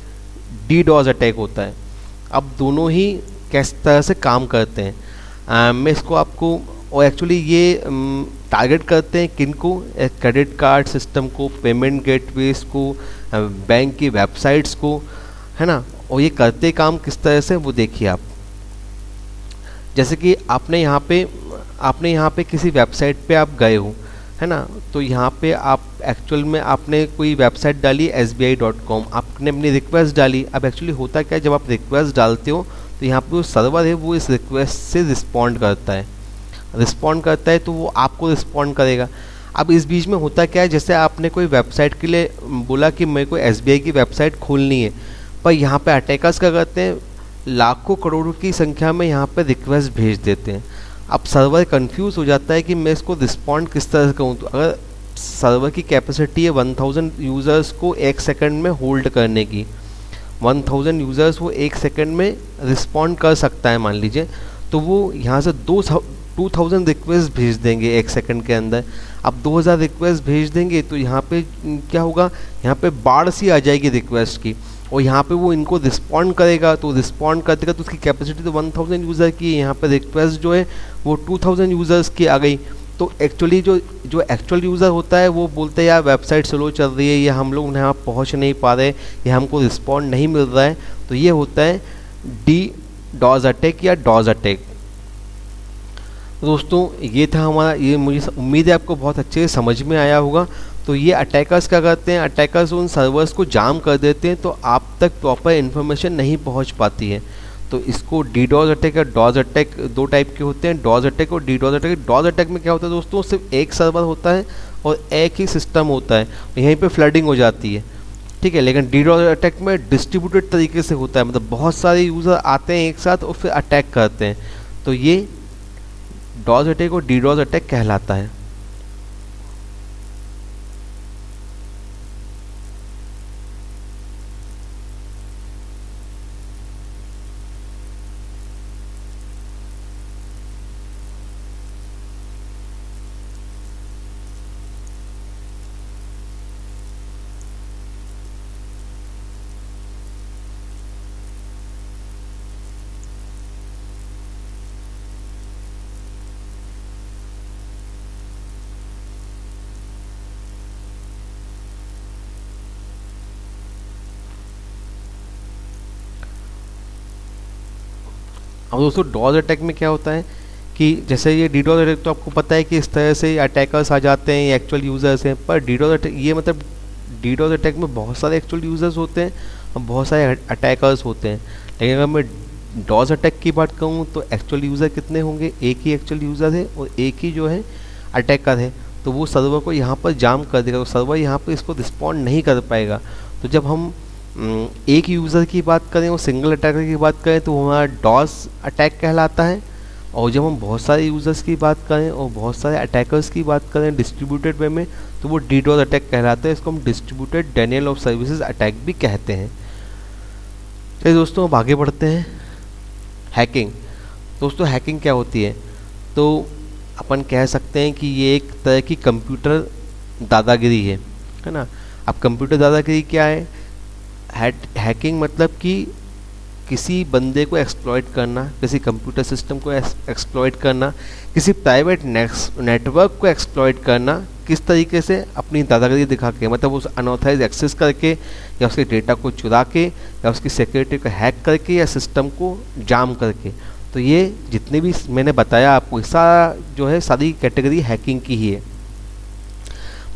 डीडॉज अटैक होता है। अब दोनों ही किस तरह से काम करते हैं मैं इसको आपको, और एक्चुअली ये टारगेट करते हैं किनको? क्रेडिट कार्ड सिस्टम को, पेमेंट गेटवेज को, बैंक की वेबसाइट्स को, है ना। और ये करते काम किस तरह से वो देखिए आप। जैसे कि आपने यहाँ पे किसी वेबसाइट पे आप गए हो, है ना, तो यहाँ पे आप एक्चुअल में आपने कोई वेबसाइट डाली SBI.com, आपने अपनी रिक्वेस्ट डाली। अब एक्चुअली होता क्या है, जब आप रिक्वेस्ट डालते हो तो यहाँ पे जो सर्वर है वो इस रिक्वेस्ट से रिस्पॉन्ड करता है तो वो आपको रिस्पॉन्ड करेगा। अब इस बीच में होता क्या है, जैसे आपने कोई वेबसाइट के लिए बोला कि मेरे को SBI की वेबसाइट खोलनी है, पर यहाँ पे अटैकर्स क्या करते हैं, लाखों करोड़ों की संख्या में यहाँ पे रिक्वेस्ट भेज देते हैं। अब सर्वर कंफ्यूज हो जाता है कि मैं इसको रिस्पॉन्ड किस तरह से करूँ। तो अगर सर्वर की कैपेसिटी है 1000 यूज़र्स को 1 सेकंड में होल्ड करने की, 1000 यूज़र्स वो 1 सेकंड में रिस्पॉन्ड कर सकता है मान लीजिए, तो वो यहाँ से 2000 रिक्वेस्ट भेज देंगे 1 सेकंड के अंदर। अब 2000 रिक्वेस्ट भेज देंगे तो यहाँ पे क्या होगा, यहाँ पे बाढ़ सी आ जाएगी रिक्वेस्ट की, और यहाँ पे वो इनको रिस्पॉन्ड करेगा। तो रिस्पॉन्ड करते तो उसकी कैपेसिटी तो 1000 यूज़र की है, यहाँ पे रिक्वेस्ट जो है वो 2000 यूज़र्स की आ गई। तो एक्चुअली जो एक्चुअल यूज़र होता है वो बोलते हैं यार वेबसाइट स्लो चल रही है, या हम लोग यहाँ पहुँच नहीं पा रहे, या हमको रिस्पॉन्ड नहीं मिल रहा है। तो ये होता है DDoS अटैक या डॉस अटैक। दोस्तों ये था हमारा, ये मुझे उम्मीद है आपको बहुत अच्छे से समझ में आया होगा। तो ये अटैकर्स क्या करते हैं, अटैकर्स उन सर्वर्स को जाम कर देते हैं, तो आप तक प्रॉपर इन्फॉर्मेशन नहीं पहुंच पाती है। तो इसको DDoS अटैक या डॉस अटैक, दो टाइप के होते हैं, डॉस अटैक और DDoS अटैक। डॉस अटैक में क्या होता है दोस्तों, सिर्फ एक सर्वर होता है और एक ही सिस्टम होता है, यहीं पे फ्लडिंग हो जाती है, ठीक है। लेकिन DDoS अटैक में डिस्ट्रीब्यूटेड तरीके से होता है, मतलब बहुत सारे यूज़र आते हैं एक साथ और फिर अटैक करते हैं। तो ये डॉस अटैक और DDoS अटैक कहलाता है। अब दोस्तों डॉस अटैक में क्या होता है कि जैसे ये DDoS अटैक तो आपको पता है कि इस तरह से अटैकर्स आ जाते हैं, ये एक्चुअल यूज़र्स हैं। पर DDoS अटैक ये मतलब DDoS अटैक में बहुत सारे एक्चुअल यूज़र्स होते हैं और बहुत सारे अटैकर्स होते हैं। लेकिन अगर मैं डॉस अटैक की बात कहूँ तो एक्चुअल यूज़र कितने होंगे, एक ही एक्चुअल यूज़र है और एक ही जो है अटैकर है। तो वो सर्वर को यहाँ पर जाम कर देगा, तो सर्वर यहाँ पर इसको रिस्पॉन्ड नहीं कर पाएगा। तो जब हम एक यूज़र की बात करें और सिंगल अटैकर की बात करें तो वो हमारा डॉस अटैक कहलाता है। और जब हम बहुत सारे यूज़र्स की बात करें और बहुत सारे अटैकर्स की बात करें डिस्ट्रीब्यूटेड वे में, तो वो DDoS अटैक कहलाता है। इसको हम distributed denial of services attack भी कहते हैं। चलिए दोस्तों अब आगे बढ़ते हैं। हैकिंग। दोस्तों हैकिंग क्या होती है, तो अपन कह सकते हैं कि ये एक तरह की कंप्यूटर दादागिरी है ना। अब कंप्यूटर दादागिरी क्या है, हैकिंग मतलब कि किसी बंदे को एक्सप्लॉइट करना, किसी कंप्यूटर सिस्टम को एक्सप्लॉइट करना, किसी प्राइवेट नेटवर्क को एक्सप्लॉइट करना, किस तरीके से अपनी दादागिरी दिखा के, मतलब उस अनऑथराइज एक्सेस करके या उसके डेटा को चुरा के या उसकी सिक्योरिटी को हैक करके या सिस्टम को जाम करके। तो ये जितने भी मैंने बताया आपको, सारा जो है सारी कैटेगरी हैकिंग की ही है।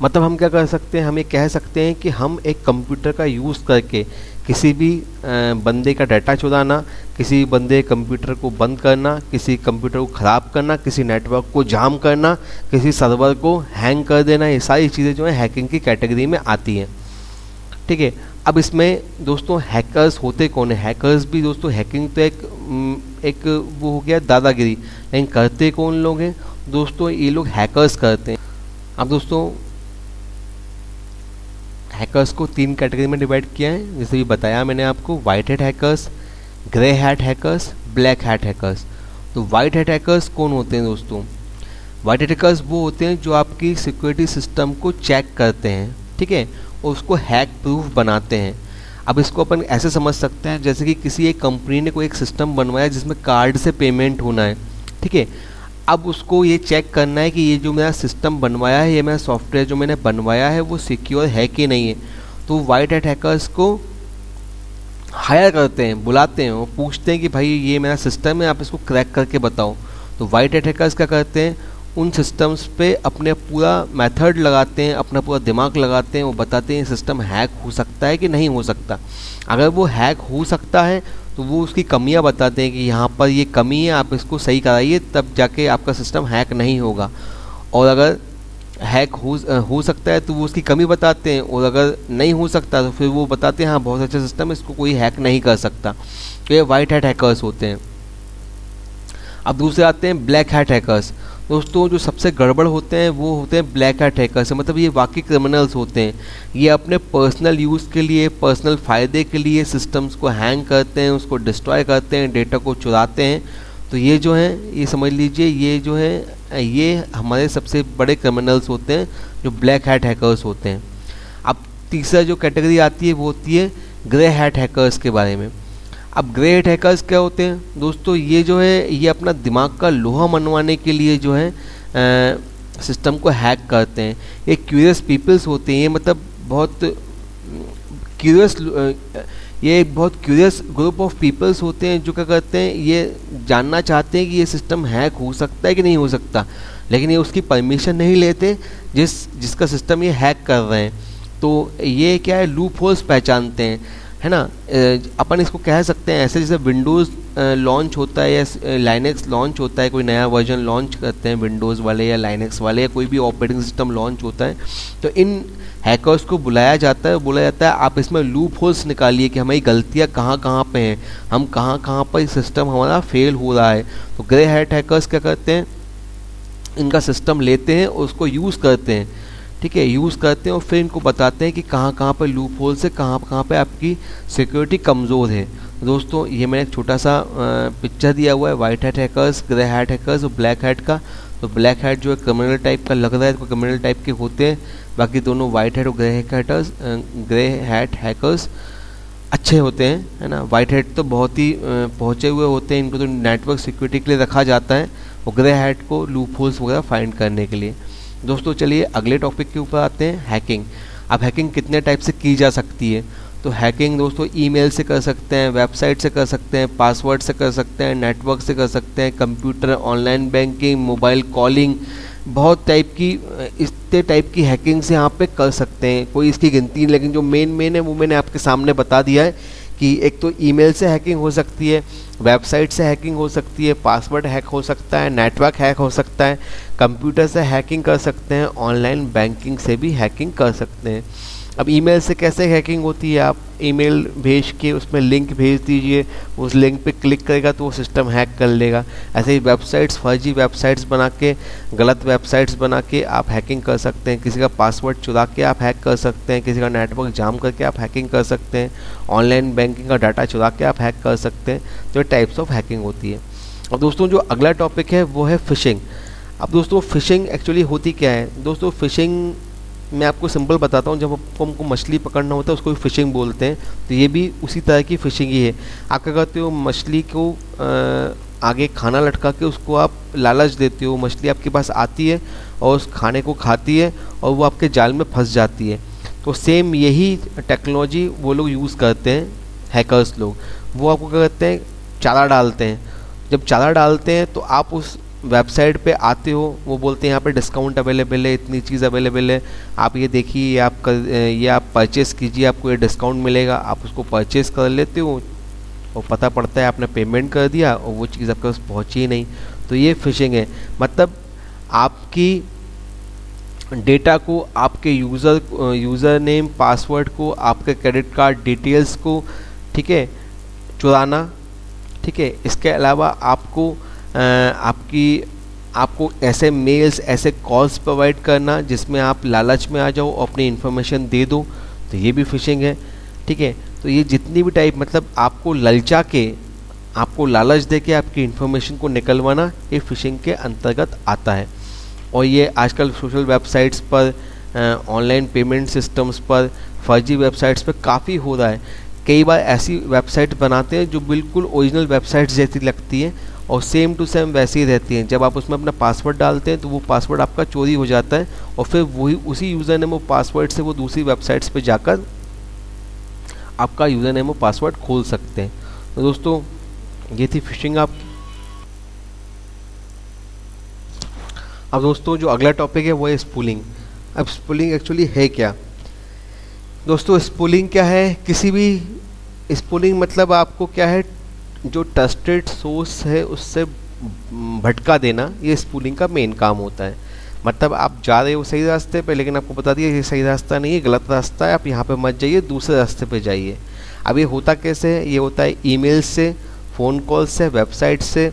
मतलब हम क्या कर सकते हैं, हम ये कह सकते हैं कि हम एक कंप्यूटर का यूज़ करके किसी भी बंदे का डाटा चुराना, किसी बंदे कंप्यूटर को बंद करना, किसी कंप्यूटर को ख़राब करना, किसी नेटवर्क को जाम करना, किसी सर्वर को हैंग कर देना, ये सारी चीज़ें जो है हैकिंग की कैटेगरी में आती हैं, ठीक है। अब इसमें दोस्तों हैकर्स होते कौन है, हैकर्स भी दोस्तों, हैकिंग तो एक वो हो गया दादागिरी, लेकिन करते कौन लोग हैं दोस्तों, ये लोग हैकर्स करते हैं। अब दोस्तों हैकर्स को 3 कैटेगरी में डिवाइड किया है, जैसे भी बताया मैंने आपको, white hat hackers, grey hat hackers, black hat hackers. तो वाइट हैट हैकर्स कौन होते हैं दोस्तों, वाइट हैट हैकर्स वो होते हैं जो आपकी सिक्योरिटी सिस्टम को चेक करते हैं, ठीक है, और उसको हैक प्रूफ बनाते हैं। अब इसको अपन ऐसे समझ सकते हैं जैसे कि किसी एक कंपनी ने कोई एक सिस्टम बनवाया जिसमें कार्ड से पेमेंट होना है, ठीक है। अब उसको ये चेक करना है कि ये जो मेरा सिस्टम बनवाया है, ये मेरा सॉफ्टवेयर जो मैंने बनवाया है वो सिक्योर है कि नहीं है। तो वाइट हैट हैकर्स को हायर करते हैं, बुलाते हैं, वो पूछते हैं कि भाई ये मेरा सिस्टम है, आप इसको क्रैक करके बताओ। तो वाइट हैट हैकर्स क्या करते हैं, उन सिस्टम्स पे अपने पूरा मेथड लगाते हैं, अपना पूरा दिमाग लगाते हैं, वो बताते हैं सिस्टम हैक हो सकता है कि नहीं हो सकता। अगर वो हैक हो सकता है तो वो उसकी कमियां बताते हैं कि यहाँ पर ये कमी है, आप इसको सही कराइए, तब जाके आपका सिस्टम हैक नहीं होगा। और अगर हैक हो सकता है तो वो उसकी कमी बताते हैं, और अगर नहीं हो सकता तो फिर वो बताते हैं हाँ बहुत अच्छा सिस्टम है, इसको कोई हैक नहीं कर सकता। तो ये वाइट हैट हैकर्स होते हैं। अब दूसरे आते हैं ब्लैक हैट हैकर्स। दोस्तों जो सबसे गड़बड़ होते हैं वो होते हैं ब्लैक हैट हैकर्स, मतलब ये वाकई क्रिमिनल्स होते हैं। ये अपने पर्सनल यूज़ के लिए, पर्सनल फ़ायदे के लिए सिस्टम्स को हैंग करते हैं, उसको डिस्ट्रॉय करते हैं, डेटा को चुराते हैं। तो ये जो हैं, ये समझ लीजिए, ये जो है ये हमारे सबसे बड़े क्रिमिनल्स होते हैं, जो ब्लैक हैट हैकर्स होते हैं। अब तीसरा जो कैटेगरी आती है वो होती है ग्रे हैट हैकर्स के बारे में। अब ग्रे हैट हैकर्स क्या होते हैं दोस्तों, ये जो है ये अपना दिमाग का लोहा मनवाने के लिए जो है सिस्टम को हैक करते हैं। ये क्यूरियस पीपल्स होते हैं, ये मतलब बहुत क्यूरियस, ये एक बहुत क्यूरियस ग्रुप ऑफ पीपल्स होते हैं जो क्या करते हैं, ये जानना चाहते हैं कि ये सिस्टम हैक हो सकता है कि नहीं हो सकता, लेकिन ये उसकी परमिशन नहीं लेते जिसका सिस्टम ये हैक कर रहे हैं। तो ये क्या है, लूप होल्स पहचानते हैं, है ना। अपन इसको कह सकते हैं ऐसे, जैसे विंडोज़ लॉन्च होता है या लाइनेक्स लॉन्च होता है, कोई नया वर्जन लॉन्च करते हैं विंडोज़ वाले या लाइनेक्स वाले, या कोई भी ऑपरेटिंग सिस्टम लॉन्च होता है, तो इन हैकर्स को बुलाया जाता है, बोला जाता है आप इसमें लूप होल्स निकालिए कि हमारी गलतियाँ कहाँ कहाँ पे हैं, हम कहाँ कहाँ पर सिस्टम हमारा फेल हो रहा है। तो ग्रे हैट हैकर्स क्या करते हैं, इनका सिस्टम लेते हैं और उसको यूज़ करते हैं, ठीक है, यूज़ करते हैं और फिर इनको बताते हैं कि कहाँ कहाँ पर लूप होल से कहाँ कहाँ पे आपकी सिक्योरिटी कमज़ोर है। दोस्तों ये मैंने एक छोटा सा पिक्चर दिया हुआ है white hat hackers, grey hat hackers और ब्लैक हैट का। तो ब्लैक हैट जो है क्रिमिनल टाइप का लग रहा है, तो क्रिमिनल टाइप के होते हैं, बाकी दोनों वाइट हैट और ग्रे हैट हैकर्स अच्छे होते हैं, है ना। वाइट हैट तो बहुत ही पहुँचे हुए होते हैं, इनको तो नेटवर्क सिक्योरिटी के लिए रखा जाता है, और ग्रे हैट को लूप होल्स वगैरह फाइंड करने के लिए। दोस्तों चलिए अगले टॉपिक के ऊपर आते हैं, हैकिंग। अब हैकिंग कितने टाइप से की जा सकती है, तो हैकिंग दोस्तों ईमेल से कर सकते हैं, वेबसाइट से कर सकते हैं, पासवर्ड से कर सकते हैं, नेटवर्क से कर सकते हैं, computer, online banking, mobile calling, बहुत टाइप की, इतने टाइप की हैकिंग से यहाँ पे कर सकते हैं, कोई इसकी गिनती नहीं। लेकिन जो मेन है वो मैंने आपके सामने बता दिया है कि एक तो ईमेल से हैकिंग हो सकती है, वेबसाइट से हैकिंग हो सकती है, पासवर्ड हैक हो सकता है, नेटवर्क हैक हो सकता है, कंप्यूटर से हैकिंग कर सकते हैं, ऑनलाइन बैंकिंग से भी हैकिंग कर सकते हैं। अब ईमेल से कैसे हैकिंग होती है, आप ईमेल भेज के उसमें लिंक भेज दीजिए, उस लिंक पे क्लिक करेगा तो वो सिस्टम हैक कर लेगा। ऐसे ही वेबसाइट्स, फर्जी वेबसाइट्स बना के, गलत वेबसाइट्स बना के आप हैकिंग कर सकते हैं, किसी का पासवर्ड चुरा के आप हैक कर सकते हैं, किसी का नेटवर्क जाम करके आप हैकिंग कर सकते हैं, ऑनलाइन बैंकिंग का डाटा चुरा के आप हैक कर सकते हैं। तो ये टाइप्स ऑफ हैकिंग होती है। और दोस्तों जो अगला टॉपिक है वो है फ़िशिंग। अब दोस्तों फ़िशिंग एक्चुअली होती क्या है दोस्तों, फ़िशिंग मैं आपको सिंपल बताता हूँ, जब हमको मछली पकड़ना होता है उसको फिशिंग बोलते हैं, तो ये भी उसी तरह की फ़िशिंग ही है। आप क्या करते हो, मछली को आगे खाना लटका के उसको आप लालच देते हो, मछली आपके पास आती है और उस खाने को खाती है और वो आपके जाल में फंस जाती है। तो सेम यही टेक्नोलॉजी वो लोग यूज़ करते हैं, हैकर्स लोग। वो आपको क्या करते हैं, चारा डालते हैं। जब चारा डालते हैं तो आप उस वेबसाइट पे आते हो, वो बोलते हैं यहाँ पे डिस्काउंट अवेलेबल है, इतनी चीज़ अवेलेबल है, आप ये देखिए, ये आप परचेस कीजिए, आपको ये डिस्काउंट मिलेगा। आप उसको परचेस कर लेते हो और पता पड़ता है आपने पेमेंट कर दिया और वो चीज़ आपके पास पहुँची ही नहीं। तो ये फिशिंग है, मतलब आपकी डेटा को, आपके यूज़र नेम, पासवर्ड को, आपके क्रेडिट कार्ड डिटेल्स को, ठीक है, चुराना, ठीक है। इसके अलावा आपको ऐसे मेल्स, ऐसे कॉल्स प्रोवाइड करना जिसमें आप लालच में आ जाओ, अपनी इन्फॉर्मेशन दे दो, तो ये भी फिशिंग है, ठीक है। तो ये जितनी भी टाइप, मतलब आपको ललचा के, आपको लालच दे के आपकी इन्फॉर्मेशन को निकलवाना, ये फिशिंग के अंतर्गत आता है। और ये आजकल सोशल वेबसाइट्स पर, ऑनलाइन पेमेंट सिस्टम्स पर, फर्जी वेबसाइट्स पर काफ़ी हो रहा है। कई बार ऐसी वेबसाइट बनाते हैं जो बिल्कुल ओरिजिनल वेबसाइट्स जैसी लगती है और सेम टू सेम वैसी ही रहती हैं। जब आप उसमें अपना पासवर्ड डालते हैं तो वो पासवर्ड आपका चोरी हो जाता है और फिर वही उसी यूज़र ने वो पासवर्ड से वो दूसरी वेबसाइट्स पे जाकर आपका यूज़र नेम और पासवर्ड खोल सकते हैं। तो दोस्तों ये थी फिशिंग आपकी। अब दोस्तों जो अगला टॉपिक है वो है स्पूलिंग। अब स्पूलिंग एक्चुअली है क्या दोस्तों? स्पूलिंग क्या है? किसी भी स्पूलिंग मतलब आपको क्या है, जो ट्रस्टेड सोर्स है उससे भटका देना, ये स्पूलिंग का मेन काम होता है। मतलब आप जा रहे हो सही रास्ते पे, लेकिन आपको बता दिया ये सही रास्ता नहीं है, गलत रास्ता है, आप यहाँ पे मत जाइए, दूसरे रास्ते पे जाइए। अब ये होता कैसे है? ये होता है ईमेल से, फ़ोन कॉल से, वेबसाइट से,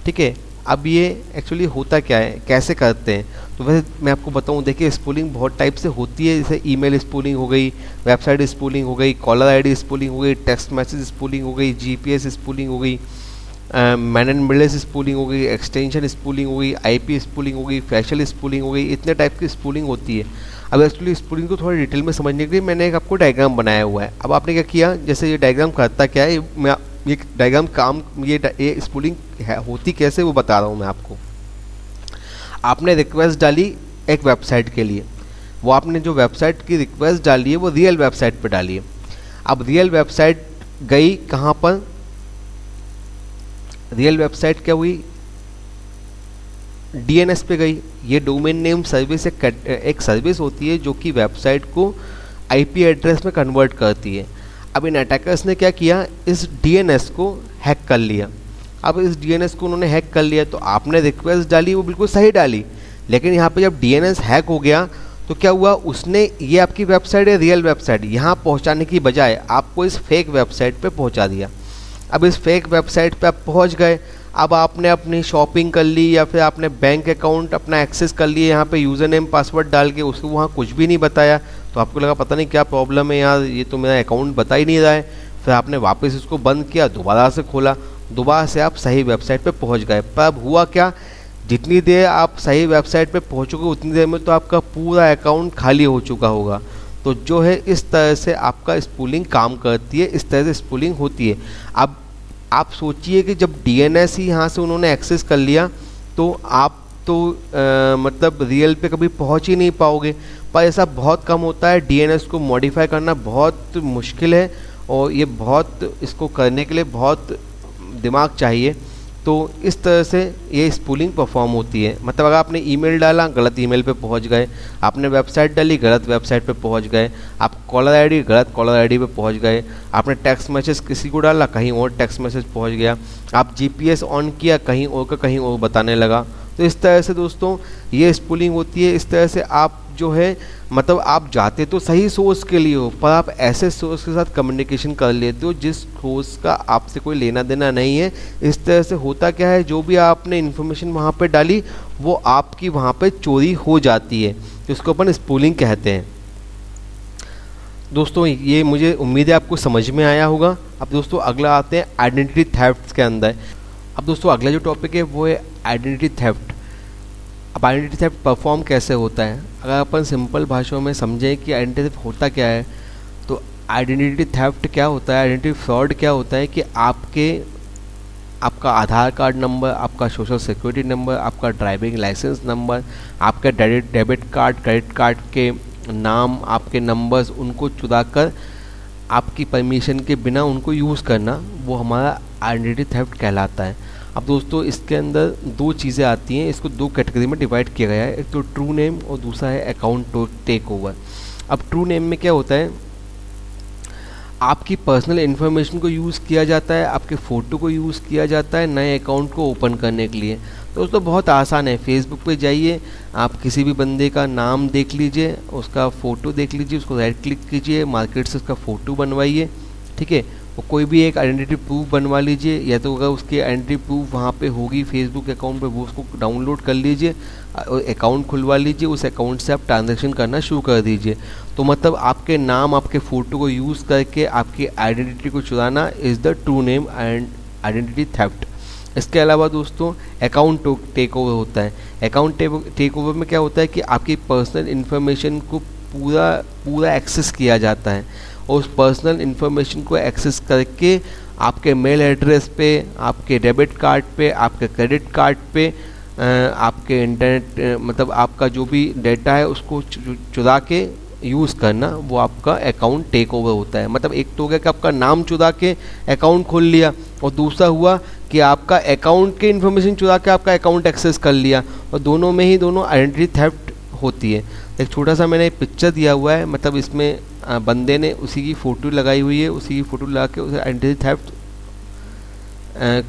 ठीक है। अब ये एक्चुअली होता क्या है, कैसे करते हैं? तो वैसे मैं आपको बताऊं, देखिए स्पूलिंग बहुत टाइप से होती है। जैसे ईमेल स्पूलिंग हो गई, वेबसाइट स्पूलिंग हो गई, कॉलर आईडी स्पूलिंग हो गई, टेक्स्ट मैसेज स्पूलिंग हो गई, जीपीएस स्पूलिंग हो गई, मैन एंड मिडलेस स्पूलिंग हो गई, एक्सटेंशन स्पूलिंग हो गई, आईपी स्पूलिंग हो गई, फैशियल स्पूलिंग हो गई। इतने टाइप की स्पूलिंग होती है। अब एक्चुअली स्पूलिंग को थोड़ा डिटेल में समझने के लिए मैंने एक आपको डायग्राम बनाया हुआ है। अब आपने क्या किया, जैसे ये डायग्राम करता क्या है, मैं ये डायग्राम काम ये स्पूलिंग होती कैसे वो बता रहा हूँ मैं आपको। आपने रिक्वेस्ट डाली एक वेबसाइट के लिए, वो आपने जो वेबसाइट की रिक्वेस्ट डाली है वो रियल वेबसाइट पे डाली है। अब रियल वेबसाइट गई कहाँ पर? रियल वेबसाइट क्या हुई, डीएनएस पे गई। ये डोमेन नेम सर्विस एक सर्विस होती है जो कि वेबसाइट को आईपी एड्रेस में कन्वर्ट करती है। अब इन अटैकर्स ने क्या किया, इस डीएनएस को हैक कर लिया। अब इस डीएनएस को उन्होंने हैक कर लिया, तो आपने रिक्वेस्ट डाली वो बिल्कुल सही डाली, लेकिन यहाँ पे जब डीएनएस हैक हो गया तो क्या हुआ, उसने ये आपकी वेबसाइट है रियल वेबसाइट, यहाँ पहुँचाने की बजाय आपको इस फेक वेबसाइट पे पहुँचा दिया। अब इस फेक वेबसाइट पे आप पहुँच गए, अब आपने अपनी शॉपिंग कर ली या फिर आपने बैंक अकाउंट अपना एक्सेस कर लिया, यहाँ पे यूज़र नेम पासवर्ड डाल के, उसको वहाँ कुछ भी नहीं बताया, तो आपको लगा पता नहीं क्या प्रॉब्लम है यार, ये तो मेरा अकाउंट बता ही नहीं रहा है। फिर आपने वापस इसको बंद किया, दोबारा से खोला, दोबारा से आप सही वेबसाइट पे पहुंच गए। पर अब हुआ क्या, जितनी देर आप सही वेबसाइट पे पहुंचोगे उतनी देर में तो आपका पूरा अकाउंट खाली हो चुका होगा। तो जो है इस तरह से आपका स्पूलिंग काम करती है, इस तरह से स्पूलिंग होती है। अब आप सोचिए कि जब डीएनएस ही यहाँ से उन्होंने एक्सेस कर लिया तो आप तो मतलब रियल पे कभी पहुँच ही नहीं पाओगे। पर ऐसा बहुत कम होता है, डीएनएस को मॉडिफाई करना बहुत मुश्किल है और ये बहुत, इसको करने के लिए बहुत दिमाग चाहिए। तो इस तरह से ये स्पूलिंग परफॉर्म होती है। मतलब अगर आपने ईमेल डाला, गलत ईमेल पे पहुंच गए, आपने वेबसाइट डाली, गलत वेबसाइट पे पहुंच गए, आप कॉलर आईडी, गलत कॉलर आईडी पे पहुंच गए, आपने टेक्स्ट मैसेज किसी को डाला, कहीं और टेक्स्ट मैसेज पहुंच गया, आप जीपीएस ऑन किया, कहीं और का कहीं और बताने लगा। तो इस तरह से दोस्तों ये स्पूलिंग होती है। इस तरह से आप जो है मतलब आप जाते तो सही सोर्स के लिए हो, पर आप ऐसे सोर्स के साथ कम्युनिकेशन कर लेते हो जिस सोर्स का आपसे कोई लेना देना नहीं है। इस तरह से होता क्या है, जो भी आपने इन्फॉर्मेशन वहाँ पे डाली वो आपकी वहाँ पे चोरी हो जाती है, जिसको अपन स्पूलिंग कहते हैं। दोस्तों ये मुझे उम्मीद है आपको समझ में आया होगा। अब दोस्तों अगला आते हैं आइडेंटिटी थेफ्ट के अंदर। अब दोस्तों अगला जो टॉपिक है वो है आइडेंटिटी थेफ्ट। अब आइडेंटिटी थेफ्ट परफॉर्म कैसे होता है, अगर अपन सिंपल भाषाओं में समझें कि आइडेंटिटी थेफ्ट होता क्या है, तो आइडेंटिटी थेफ्ट क्या होता है, आइडेंटिटी फ्रॉड क्या होता है कि आपका आधार कार्ड नंबर, आपका सोशल सिक्योरिटी नंबर, आपका ड्राइविंग लाइसेंस नंबर, आपका डेबिट कार्ड, क्रेडिट कार्ड के नाम, आपके नंबर्स, उनको चुरा कर आपकी परमिशन के बिना उनको यूज़ करना, वो हमारा आइडेंटिटी थेफ्ट कहलाता है। अब दोस्तों इसके अंदर दो चीज़ें आती हैं, इसको दो कैटेगरी में डिवाइड किया गया है, एक तो ट्रू नेम और दूसरा है अकाउंट टेक ओवर। अब ट्रू नेम में क्या होता है, आपकी पर्सनल इन्फॉर्मेशन को यूज़ किया जाता है, आपके फ़ोटो को यूज़ किया जाता है नए अकाउंट को ओपन करने के लिए। दोस्तों बहुत आसान है, फेसबुक पे जाइए, आप किसी भी बंदे का नाम देख लीजिए, उसका फ़ोटो देख लीजिए, उसको राइट क्लिक कीजिए, मार्केट से उसका फ़ोटो बनवाइए, ठीक है, और कोई भी एक आइडेंटिटी प्रूफ बनवा लीजिए, या तो अगर उसकी आइडेंटिटी प्रूफ वहाँ पे होगी फेसबुक अकाउंट पे, वो उसको डाउनलोड कर लीजिए, अकाउंट खुलवा लीजिए, उस अकाउंट से आप ट्रांजैक्शन करना शुरू कर दीजिए। तो मतलब आपके नाम, आपके फ़ोटो को यूज़ करके आपकी आइडेंटिटी को चुराना is the true name and identity theft. इसके अलावा दोस्तों अकाउंट टेक ओवर होता है। अकाउंट टेक ओवर में क्या होता है कि आपकी पर्सनल इन्फॉर्मेशन को पूरा एक्सेस किया जाता है, और उस पर्सनल इन्फॉर्मेशन को एक्सेस करके आपके मेल एड्रेस पे, आपके डेबिट कार्ड पे, आपके क्रेडिट कार्ड पे, आपके इंटरनेट मतलब आपका जो भी डेटा है उसको चुरा के यूज़ करना, वो आपका अकाउंट टेक ओवर होता है। मतलब एक तो हो गया कि आपका नाम चुरा के अकाउंट खोल लिया, और दूसरा हुआ कि आपका अकाउंट के इन्फॉर्मेशन चुरा के आपका अकाउंट एक्सेस कर लिया, और दोनों में ही दोनों आइडेंटिटी थेफ्ट होती है। एक छोटा सा मैंने पिक्चर दिया हुआ है, मतलब इसमें बंदे ने उसी की फ़ोटो लगाई हुई है, उसी की फ़ोटो लगा के उसे आइडेंटिटी थेफ्ट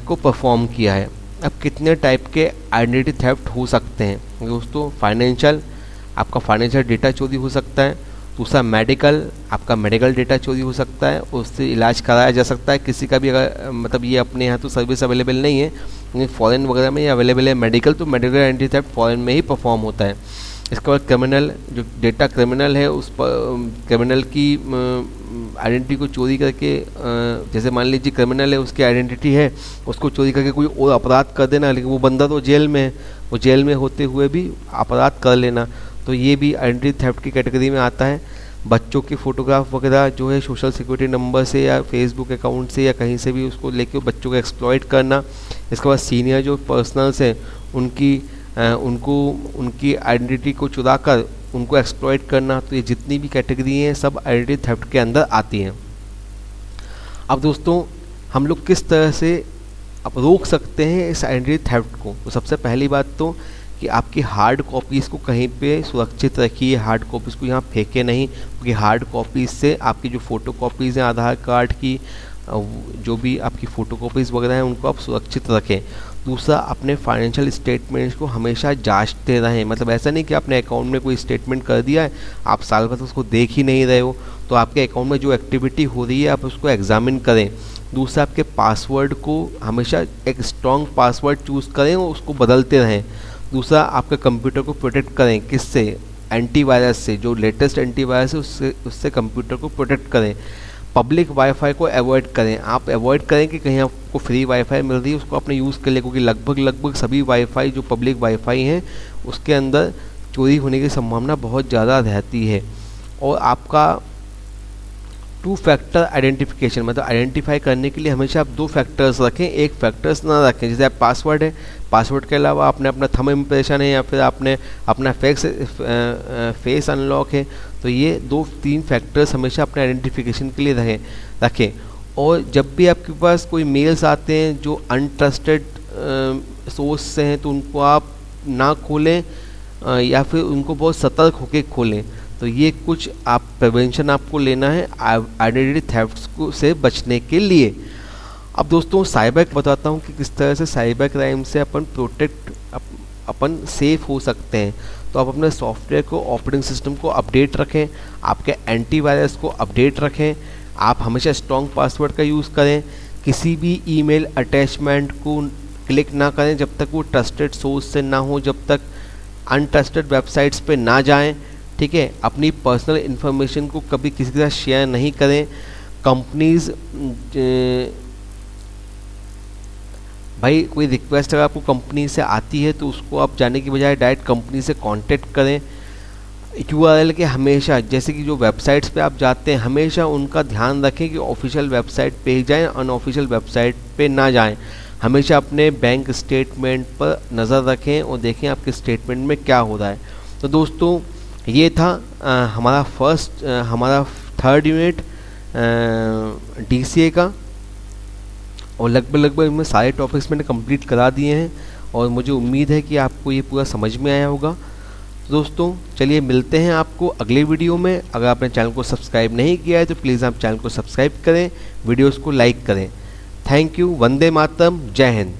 को परफॉर्म किया है। अब कितने टाइप के आइडेंटिटी थेफ्ट हो सकते हैं दोस्तों? फाइनेंशियल, आपका फाइनेंशियल डेटा चोरी हो सकता है। दूसरा मेडिकल, आपका मेडिकल डेटा चोरी हो सकता है, उससे इलाज कराया जा सकता है किसी का भी। अगर मतलब ये अपने यहाँ तो सर्विस अवेलेबल नहीं है, लेकिन फॉरेन वगैरह में ये अवेलेबल है मेडिकल, तो मेडिकल आइडेंटिटी थेफ्ट फॉरेन में ही परफॉर्म होता है। इसके बाद क्रिमिनल, जो डेटा क्रिमिनल है उस पर क्रिमिनल की आइडेंटिटी को चोरी करके, जैसे मान लीजिए क्रिमिनल है, उसकी आइडेंटिटी है, उसको चोरी करके कोई और अपराध कर देना, लेकिन वो बंदा तो जेल में है, वो जेल में होते हुए भी अपराध कर लेना, तो ये भी आइडेंटिटी थेफ्ट की कैटेगरी में आता है। बच्चों की फ़ोटोग्राफ वगैरह जो है सोशल सिक्योरिटी नंबर से या फेसबुक अकाउंट से या कहीं से भी उसको लेके बच्चों को एक्सप्लॉइट करना। इसके बाद सीनियर जो पर्सनल्स हैं उनकी आइडेंटिटी को चुरा कर उनको एक्सप्लॉइट करना। तो ये जितनी भी कैटेगरी हैं सब आइडेंटिटी थेफ्ट के अंदर आती हैं। अब दोस्तों हम लोग किस तरह से अब रोक सकते हैं इस आइडेंटिटी थेफ्ट को? तो सबसे पहली बात तो कि आपकी हार्ड कॉपीज़ को कहीं पे सुरक्षित रखिए, हार्ड कॉपीज़ को यहाँ फेंके नहीं, क्योंकि हार्ड कॉपीज़ से आपकी जो फ़ोटो कॉपीज़ हैं आधार कार्ड की, जो भी आपकी फ़ोटो कॉपीज़ वगैरह हैं उनको आप सुरक्षित रखें। दूसरा, अपने फाइनेंशियल स्टेटमेंट्स को हमेशा जांचते रहें। मतलब ऐसा नहीं कि आपने अकाउंट में कोई स्टेटमेंट कर दिया है, आप साल भर उसको देख ही नहीं रहे हो, तो आपके अकाउंट में जो एक्टिविटी हो रही है आप उसको एग्जामिन करें। दूसरा, आपके पासवर्ड को हमेशा एक स्ट्रॉन्ग पासवर्ड चूज़ करें और उसको बदलते रहें। दूसरा, आपके कंप्यूटर को प्रोटेक्ट करें, किससे? एंटीवायरस से, जो लेटेस्ट एंटीवायरस है उससे कंप्यूटर को प्रोटेक्ट करें। पब्लिक वाईफाई को अवॉइड करें, आप अवॉइड करें कि कहीं आपको फ्री वाईफाई मिल रही है उसको आपने यूज़ कर लिया, क्योंकि लगभग सभी वाईफाई जो पब्लिक वाईफाई हैं उसके अंदर चोरी होने की संभावना बहुत ज़्यादा रहती है। और आपका 2 फैक्टर आइडेंटिफिकेशन, मतलब आइडेंटिफाई करने के लिए हमेशा आप 2 फैक्टर्स रखें, एक फैक्टर्स ना रखें। जैसे आप पासवर्ड है, पासवर्ड के अलावा आपने अपना थंब इम्प्रेशन है या फिर आपने अपना फेस अनलॉक है, तो ये 2-3 फैक्टर्स हमेशा अपने आइडेंटिफिकेशन के लिए रखें। और जब भी आपके पास कोई मेल्स आते हैं जो अनट्रस्टेड सोर्स से हैं तो उनको आप ना खोलें, या फिर उनको बहुत सतर्क होकर खोलें। तो ये कुछ आप प्रिवेंशन आपको लेना है आइडेंटिटी थेफ्ट्स को से बचने के लिए। अब दोस्तों साइबर बताता हूँ कि किस तरह से साइबर क्राइम से अपन सेफ हो सकते हैं। तो आप अपने सॉफ्टवेयर को, ऑपरेटिंग सिस्टम को अपडेट रखें, आपके एंटीवायरस को अपडेट रखें, आप हमेशा स्ट्रॉन्ग पासवर्ड का यूज़ करें, किसी भी ईमेल अटैचमेंट को क्लिक ना करें जब तक वो ट्रस्टेड सोर्स से ना हो, जब तक अनट्रस्टेड वेबसाइट्स पे ना जाएं, ठीक है। अपनी पर्सनल इन्फॉर्मेशन को कभी किसी के साथ शेयर नहीं करें। कंपनीज़ भाई कोई रिक्वेस्ट अगर आपको कंपनी से आती है तो उसको आप जाने की बजाय डायरेक्ट कंपनी से कांटेक्ट करें। URL के हमेशा, जैसे कि जो वेबसाइट्स पे आप जाते हैं, हमेशा उनका ध्यान रखें कि ऑफिशियल वेबसाइट पे ही जाएं, अनऑफिशियल वेबसाइट पे ना जाएं। हमेशा अपने बैंक स्टेटमेंट पर नज़र रखें और देखें आपके स्टेटमेंट में क्या हो रहा है। तो दोस्तों ये था हमारा 3rd यूनिट DCA का, और लगभग इसमें सारे टॉपिक्स मैंने कंप्लीट करा दिए हैं और मुझे उम्मीद है कि आपको ये पूरा समझ में आया होगा। तो दोस्तों चलिए मिलते हैं आपको अगले वीडियो में। अगर आपने चैनल को सब्सक्राइब नहीं किया है तो प्लीज़ आप चैनल को सब्सक्राइब करें, वीडियोस को लाइक करें। Thank you. वंदे मातरम। जय हिंद।